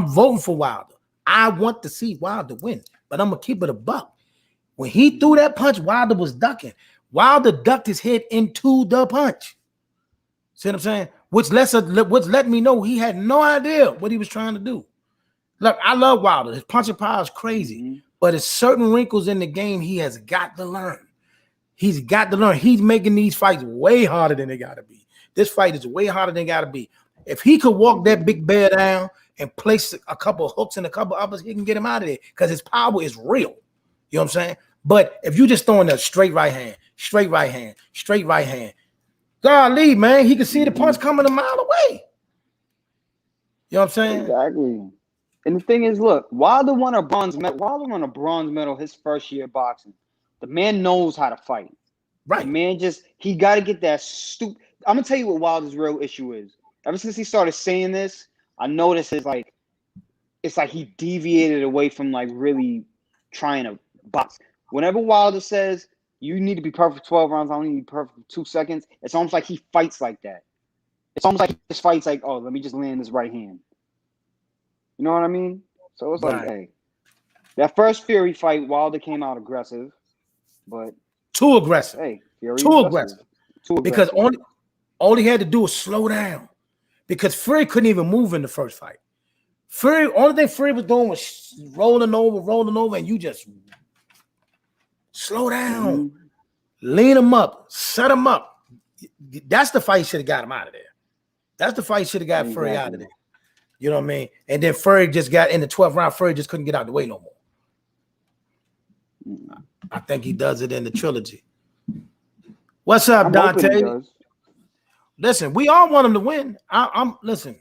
voting for Wilder. I want to see Wilder win, but I'm going to keep it a buck. When he threw that punch, Wilder was ducking. Wilder ducked his head into the punch. See what I'm saying? Which let me know he had no idea what he was trying to do. Look, I love Wilder. His punching power is crazy, but there's certain wrinkles in the game he has got to learn. He's got to learn. He's making these fights way harder than they got to be. This fight is way harder than they got to be. If he could walk that big bear down and place a couple of hooks and a couple of uppers, he can get him out of there because his power is real. You know what I'm saying? But if you just throwing a straight right hand, golly, man, he could see the punch coming a mile away. You know what I'm saying? Exactly. And the thing is, look, Wilder won a bronze medal his first year of boxing. The man knows how to fight. Right. The man he got to get that stupid. I'm going to tell you what Wilder's real issue is. Ever since he started saying this, I noticed it's like he deviated away from like really trying to box. Whenever Wilder says, you need to be perfect 12 rounds, I only need to be perfect for 2 seconds, it's almost like he fights like that. It's almost like he just fights like, oh, let me just land this right hand. You know what I mean? So it's like, hey, that first Fury fight, Wilder came out aggressive, but too aggressive. Hey, Fury too aggressive. Because all he had to do was slow down. Because Fury couldn't even move in the first fight. Only thing Fury was doing was rolling over, and you just slow down, lean him up, set him up. That's the fight should have got him out of there. That's the fight should have got Fury out of there. You know what I mean? And then Fury just got in the 12th round. Fury just couldn't get out of the way no more. I think he does it in the trilogy. What's up, Dante? Listen, we all want him to win. Listen,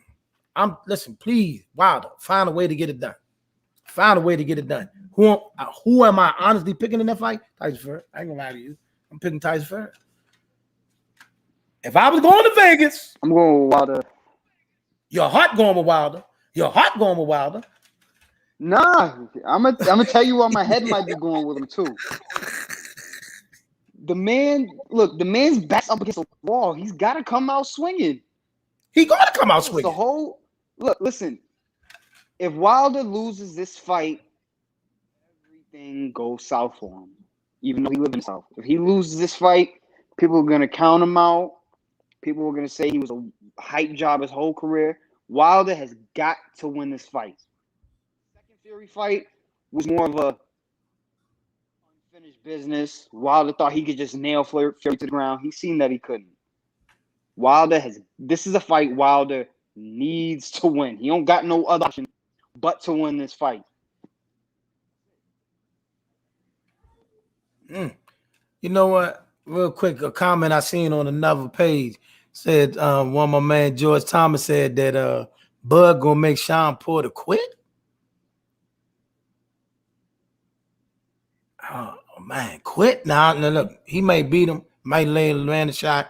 please, Wilder, find a way to get it done. Find a way to get it done. Who am I honestly picking in that fight? Tyson Fury. I ain't gonna lie to you. I'm picking Tyson Fury. If I was going to Vegas, I'm going with Wilder. Your heart going with Wilder. Nah, I'm gonna tell you why my head might be going with him too. The man's back's up against the wall. He's got to come out swinging. He got to come out swinging. Listen. If Wilder loses this fight, everything goes south for him. Even though he lives in the South. If he loses this fight, people are gonna count him out. People are gonna say he was a hype job his whole career. Wilder has got to win this fight. The second Fury fight was more of a unfinished business. Wilder thought he could just nail Fury to the ground. He's seen that he couldn't. This is a fight Wilder needs to win. He don't got no other option but to win this fight. You know what? Real quick, a comment I seen on another page said one of my man George Thomas said that Bud gonna make Sean Porter quit. Oh man, quit now. Look, he may beat him, might land a shot.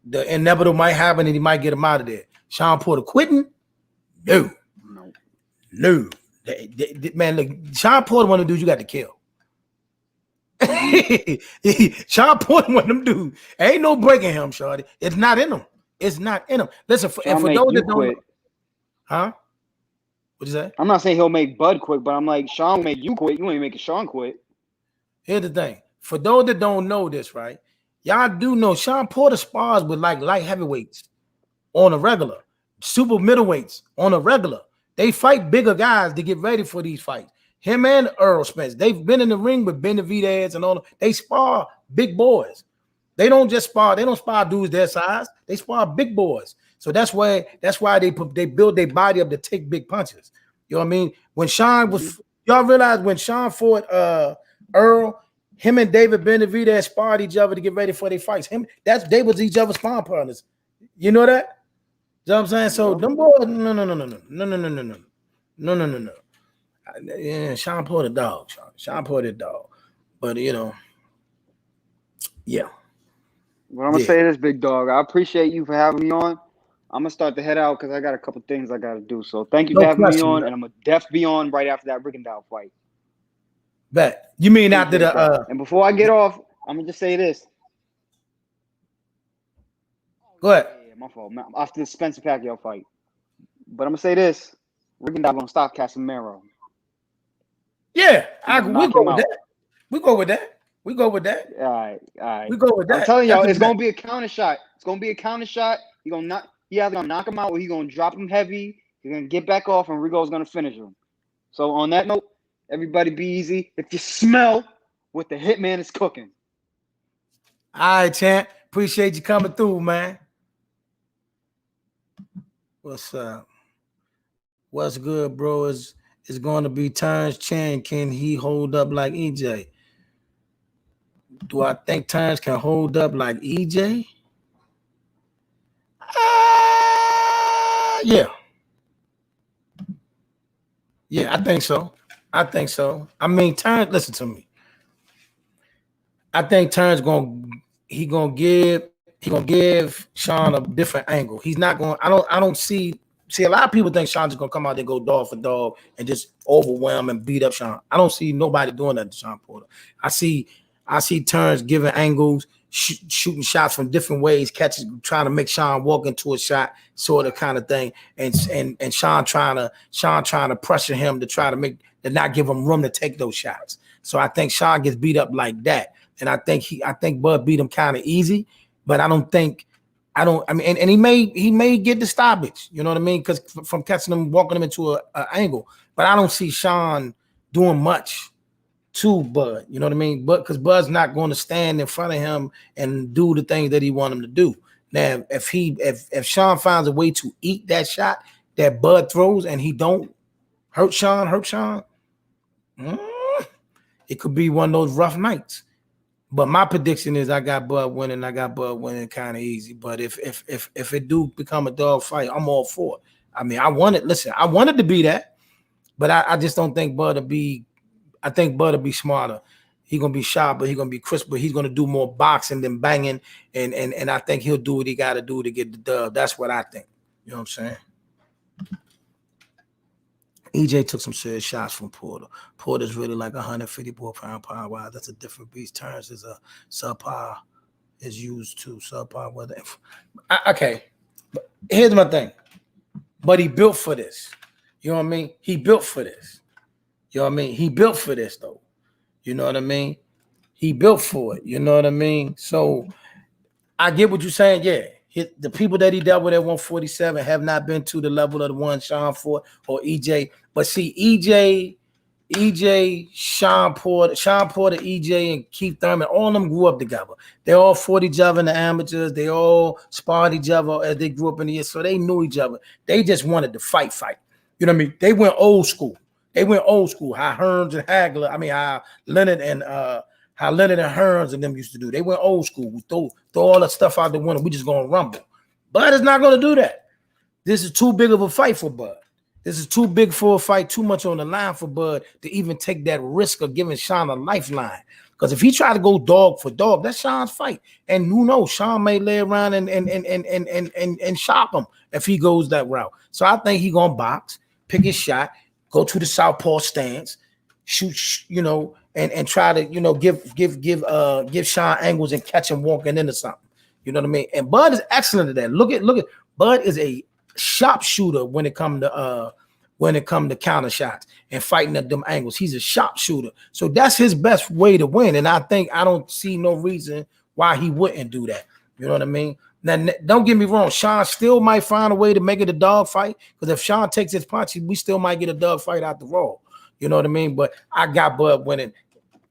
The inevitable might happen, and he might get him out of there. Sean Porter quitting? No. Man, look, Sean Porter one of them dudes you got to kill. Sean Porter one of them dudes. Ain't no breaking him, shorty. It's not in him. Listen, for those that don't know, huh? What'd you say? I'm not saying he'll make Bud quit, but I'm like, Sean will make you quit. You ain't making Sean quit. Here's the thing. For those that don't know this, right? Y'all do know Sean Porter spars with like light heavyweights on a regular, super middleweights on a regular. They fight bigger guys to get ready for these fights. Him and Earl Spence. They've been in the ring with Benavidez and all. They spar big boys. They don't just spar. They don't spar dudes their size. They spar big boys. So that's why they build their body up to take big punches. You know what I mean? When Sean was, y'all realize when Sean fought Earl, him and David Benavidez sparred each other to get ready for their fights. They was each other's sparring partners. You know that? You know what I'm saying? So them boys, no. Yeah, Sean Porter dog. Sean Porter dog. But yeah. Well, I'm gonna say this, big dog. I appreciate you for having me on. I'm gonna start to head out because I got a couple things I gotta do. So thank you for having me on, and I'm gonna definitely be on right after that Rigondeaux fight. Bet. You mean after the and before I get off, I'm gonna just say this. Go ahead. Yeah, my fault. After the Spence Pacquiao fight. But I'm gonna say this. Rigondeaux gonna stop Casemiro. Yeah, we go with that. We go with that. All right. We go with that. I'm telling y'all, it's gonna be a counter shot. It's gonna be a counter shot. He either gonna knock him out or he gonna drop him heavy. He's gonna get back off, and Rigo's gonna finish him. So on that note, everybody be easy. If you smell what the hitman is cooking. All right, champ. Appreciate you coming through, man. What's up? What's good, bro? It's going to be Terrence Chan. Can he hold up like EJ? Do I think Terrence can hold up like EJ? Yeah. Yeah, I think so. I mean, Terrence, listen to me. I think Terrence gonna give Sean a different angle. He's not going. I don't see. A lot of people think Sean's gonna come out there and go dog for dog and just overwhelm and beat up Sean. I don't see nobody doing that to Sean Porter. I see Terrence giving angles, shooting shots from different ways, trying to make Sean walk into a shot, sort of kind of thing, and Sean trying to pressure him to not give him room to take those shots. So I think Sean gets beat up like that, and I think Bud beat him kind of easy, but I mean, and he may get the stoppage, you know what I mean? Because from catching him, walking him into an angle, but I don't see Sean doing much to Bud, you know what I mean? But because Bud's not going to stand in front of him and do the things that he want him to do. Now, if Sean finds a way to eat that shot that Bud throws and he don't hurt Sean, it could be one of those rough nights. But my prediction is I got Bud winning kind of easy. But if it do become a dog fight, I'm all for it. I mean, I wanted to be that, but I just don't think Bud will be. I think Bud will be smarter. He's gonna be sharp, but he's gonna be crisp, but he's gonna do more boxing than banging. And I think he'll do what he gotta do to get the dub. That's what I think. You know what I'm saying? EJ took some serious shots from Porter. Porter's really like 154-pound power. Wow, that's a different beast. Terrence is a subpar, is used to subpar weather. Okay, here's my thing. But he built for this. You know what I mean? He built for this. You know what I mean? He built for this, though. You know what I mean? He built for it. You know what I mean? So I get what you're saying. Yeah. The people that he dealt with at 147 have not been to the level of the one Sean fought or EJ. But see, EJ, Sean Porter, EJ, and Keith Thurman, all of them grew up together. They all fought each other in the amateurs. They all sparred each other as they grew up in the years. So they knew each other. They just wanted to fight. You know what I mean? They went old school. How Hearns and Hagler, how Leonard and Hearns and them used to do. They went old school. We throw all that stuff out the window. We just gonna rumble. Bud is not gonna do that. This is too big of a fight for Bud. This is too big for a fight, too much on the line for Bud to even take that risk of giving Sean a lifeline. Because if he try to go dog for dog, that's Sean's fight. And who knows, Sean may lay around and shop him if he goes that route. So I think he gonna box, pick his shot, go to the southpaw stance, shoot, and try to, give Sean angles and catch him walking into something. You know what I mean? And Bud is excellent at that. Look at Bud is a sharpshooter when it comes to counter shots and fighting at them angles. He's a sharpshooter. So that's his best way to win. And I don't see no reason why he wouldn't do that. You know what I mean? Now, don't get me wrong. Sean still might find a way to make it a dog fight, because if Sean takes his punch, we still might get a dog fight out the roll. You know what I mean? But I got Bud winning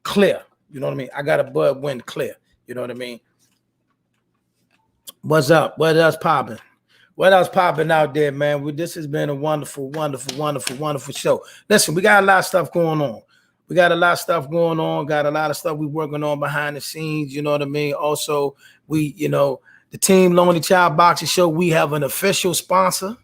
clear. You know what I mean? I got a Bud win clear. You know what I mean? What's up? What else popping? What else popping out there, man? This has been a wonderful, wonderful, wonderful, wonderful show. Listen, we got a lot of stuff going on. Got a lot of stuff we working on behind the scenes. You know what I mean? Also, the Team Lonely Child Boxing Show, we have an official sponsor.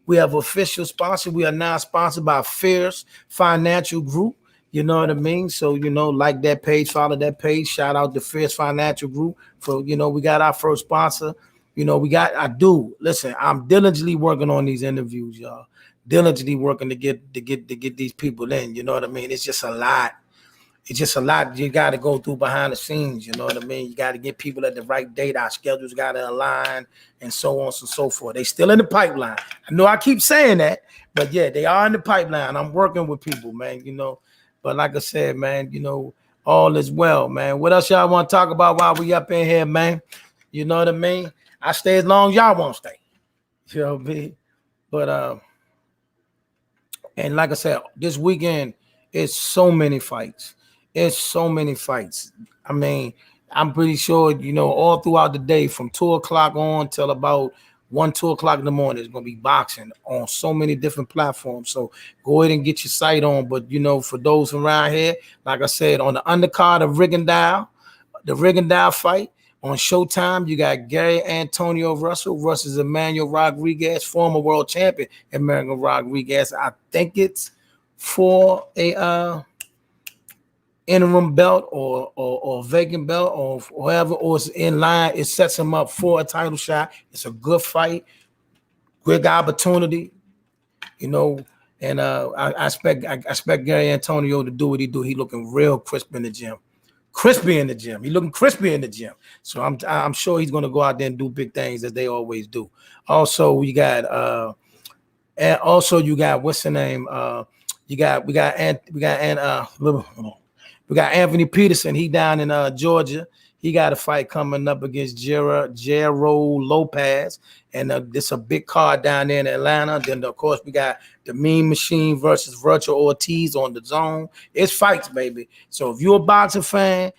We are now sponsored by Fierce Financial Group. You know what I mean? So, like that page, follow that page. Shout out to Fierce Financial Group for, we got our first sponsor. Listen, I'm diligently working on these interviews, y'all. Diligently working to get these people in. You know what I mean? It's just a lot. You got to go through behind the scenes. You know what I mean? You got to get people at the right date. Our schedules got to align and so on and so forth. They still in the pipeline. I know I keep saying that, but yeah, they are in the pipeline. I'm working with people, man, But like I said, man, all is well, man. What else y'all want to talk about while we up in here, man? You know what I mean? I stay as long as y'all won't stay. You know what I mean? But and like I said, this weekend it's so many fights. I mean, I'm pretty sure, all throughout the day from 2 o'clock on till about 2 o'clock in the morning, it's gonna be boxing on so many different platforms. So go ahead and get your sight on. But for those around here, like I said, on the undercard of the Rigondeaux fight. On Showtime, you got Gary Antonio Russell versus Emmanuel Rodriguez, former world champion Emmanuel Rodriguez. I think it's for a interim belt or vacant belt or whatever, or it's in line. It sets him up for a title shot. It's a good fight, good opportunity, And I expect Gary Antonio to do what he do. He looking real crisp in the gym. He looking crispy in the gym. So I'm sure he's gonna go out there and do big things as they always do. Also, we got what's the name? We got Anthony Peterson. He down in Georgia. He got a fight coming up against Jero Lopez, and this a big card down there in Atlanta. Then of course we got the Mean Machine versus Virgil Ortiz on the Zone. It's fights, baby. So if you're a boxing fan,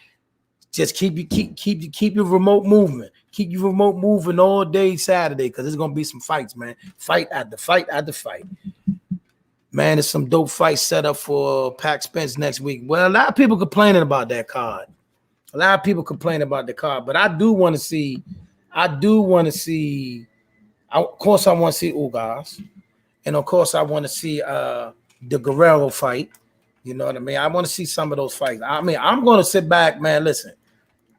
just keep your remote movement. Keep your remote moving all day Saturday because there's gonna be some fights, man. Fight after fight after fight. Man, there's some dope fights set up for Pac Spence next week. Well, a lot of people complaining about that card. But I do want to see. Of course, I want to see Ugas, and of course, I want to see the Guerrero fight. You know what I mean? I want to see some of those fights. I mean, I'm going to sit back, man. Listen,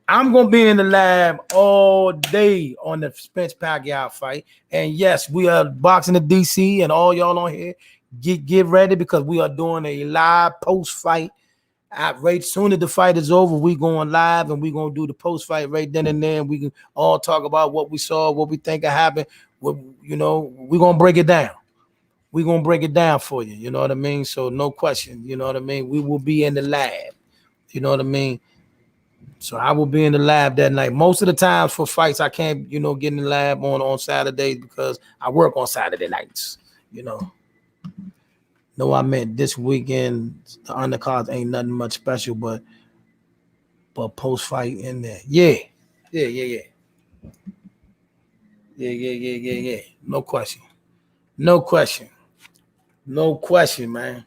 I'm going to be in the lab all day on the Spence Pacquiao fight. And yes, we are boxing the DC, and all y'all on here, get ready because we are doing a live post-fight. Right soon as the fight is over, we going live and we gonna do the post fight right then and there. We can all talk about what we saw, what we think happened. We're gonna break it down. We're gonna break it down for you. You know what I mean? So no question. You know what I mean? We will be in the lab. You know what I mean? So I will be in the lab that night. Most of the times for fights, I can't, get in the lab on Saturdays because I work on Saturday nights. No, I meant this weekend, the undercards ain't nothing much special, but post-fight in there. Yeah. No question, man.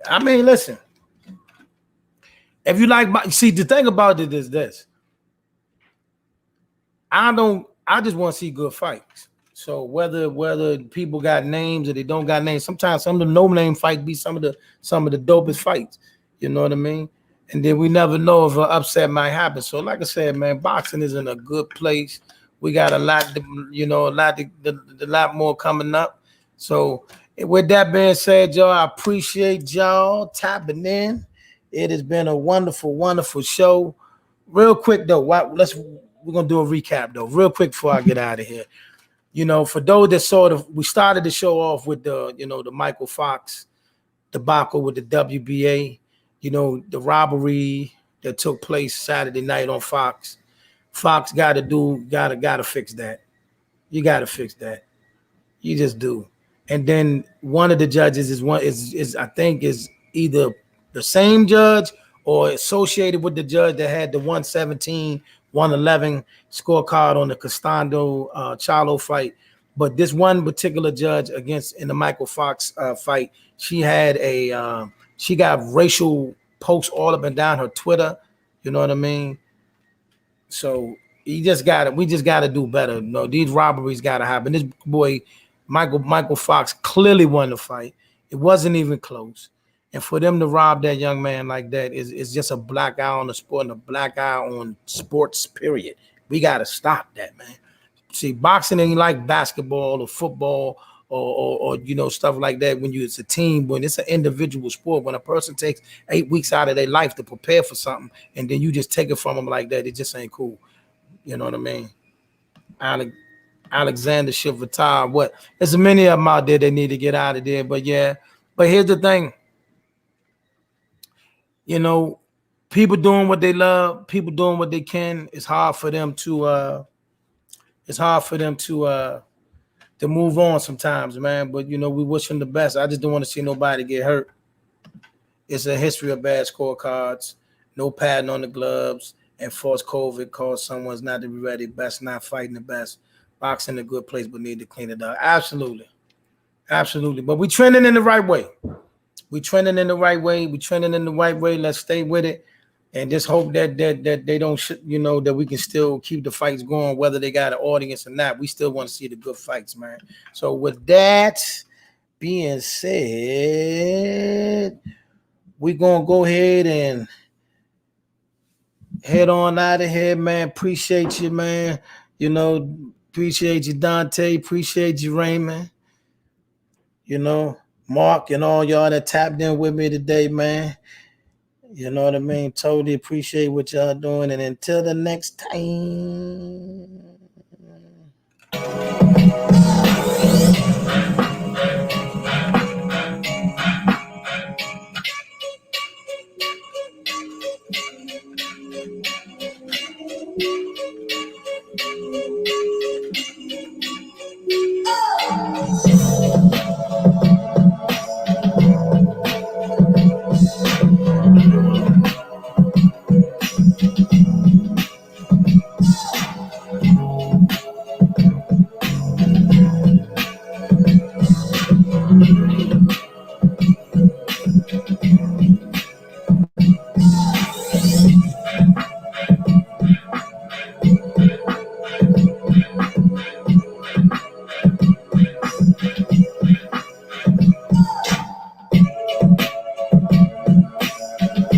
I mean, listen. If you like, see, the thing about it is this. I just want to see good fights. So whether people got names or they don't got names, sometimes some of the no-name fights be some of the dopest fights. You know what I mean? And then we never know if an upset might happen. So like I said, man, boxing is in a good place. We got a lot more coming up. So with that being said, y'all, I appreciate y'all tapping in. It has been a wonderful, wonderful show. Real quick though, we're gonna do a recap though, real quick before I get out of here. For those that we started the show off with the Mykal Fox debacle with the WBA, the robbery that took place Saturday night on Fox. Fox gotta fix that. You gotta fix that. You just do. And then one of the judges is I think is either the same judge or associated with the judge that had the 117, 111 scorecard on the Costando Charlo fight. But this one particular judge in the Mykal Fox fight, she had she got racial posts all up and down her Twitter. You know what I mean? So we just got to do better. No, these robberies got to happen. This boy, Mykal Fox, clearly won the fight. It wasn't even close. And for them to rob that young man like that is just a black eye on the sport and a black eye on sports, period. We got to stop that, man. See, boxing ain't like basketball or football or stuff like that when it's a team, when it's an individual sport. When a person takes 8 weeks out of their life to prepare for something and then you just take it from them like that, it just ain't cool. You know what I mean? Alexander should retire. There's many of them out there that need to get out of there. But yeah, but here's the thing. People doing what they love, people doing what they can. It's hard for them to move on sometimes, man. But we wish them the best. I just don't want to see nobody get hurt. It's a history of bad scorecards, no padding on the gloves, and false COVID caused someone's not to be ready. Best not fighting the best. Boxing a good place, but need to clean it up. Absolutely. But we trending in the right way. Let's stay with it. And just hope that they don't, that we can still keep the fights going, whether they got an audience or not. We still want to see the good fights, man. So with that being said, we're going to go ahead and head on out of here, man. Appreciate you, man. Appreciate you, Dante. Appreciate you, Raymond. Mark and all y'all that tapped in with me today, man. You know what I mean? Totally appreciate what y'all doing. And until the next time.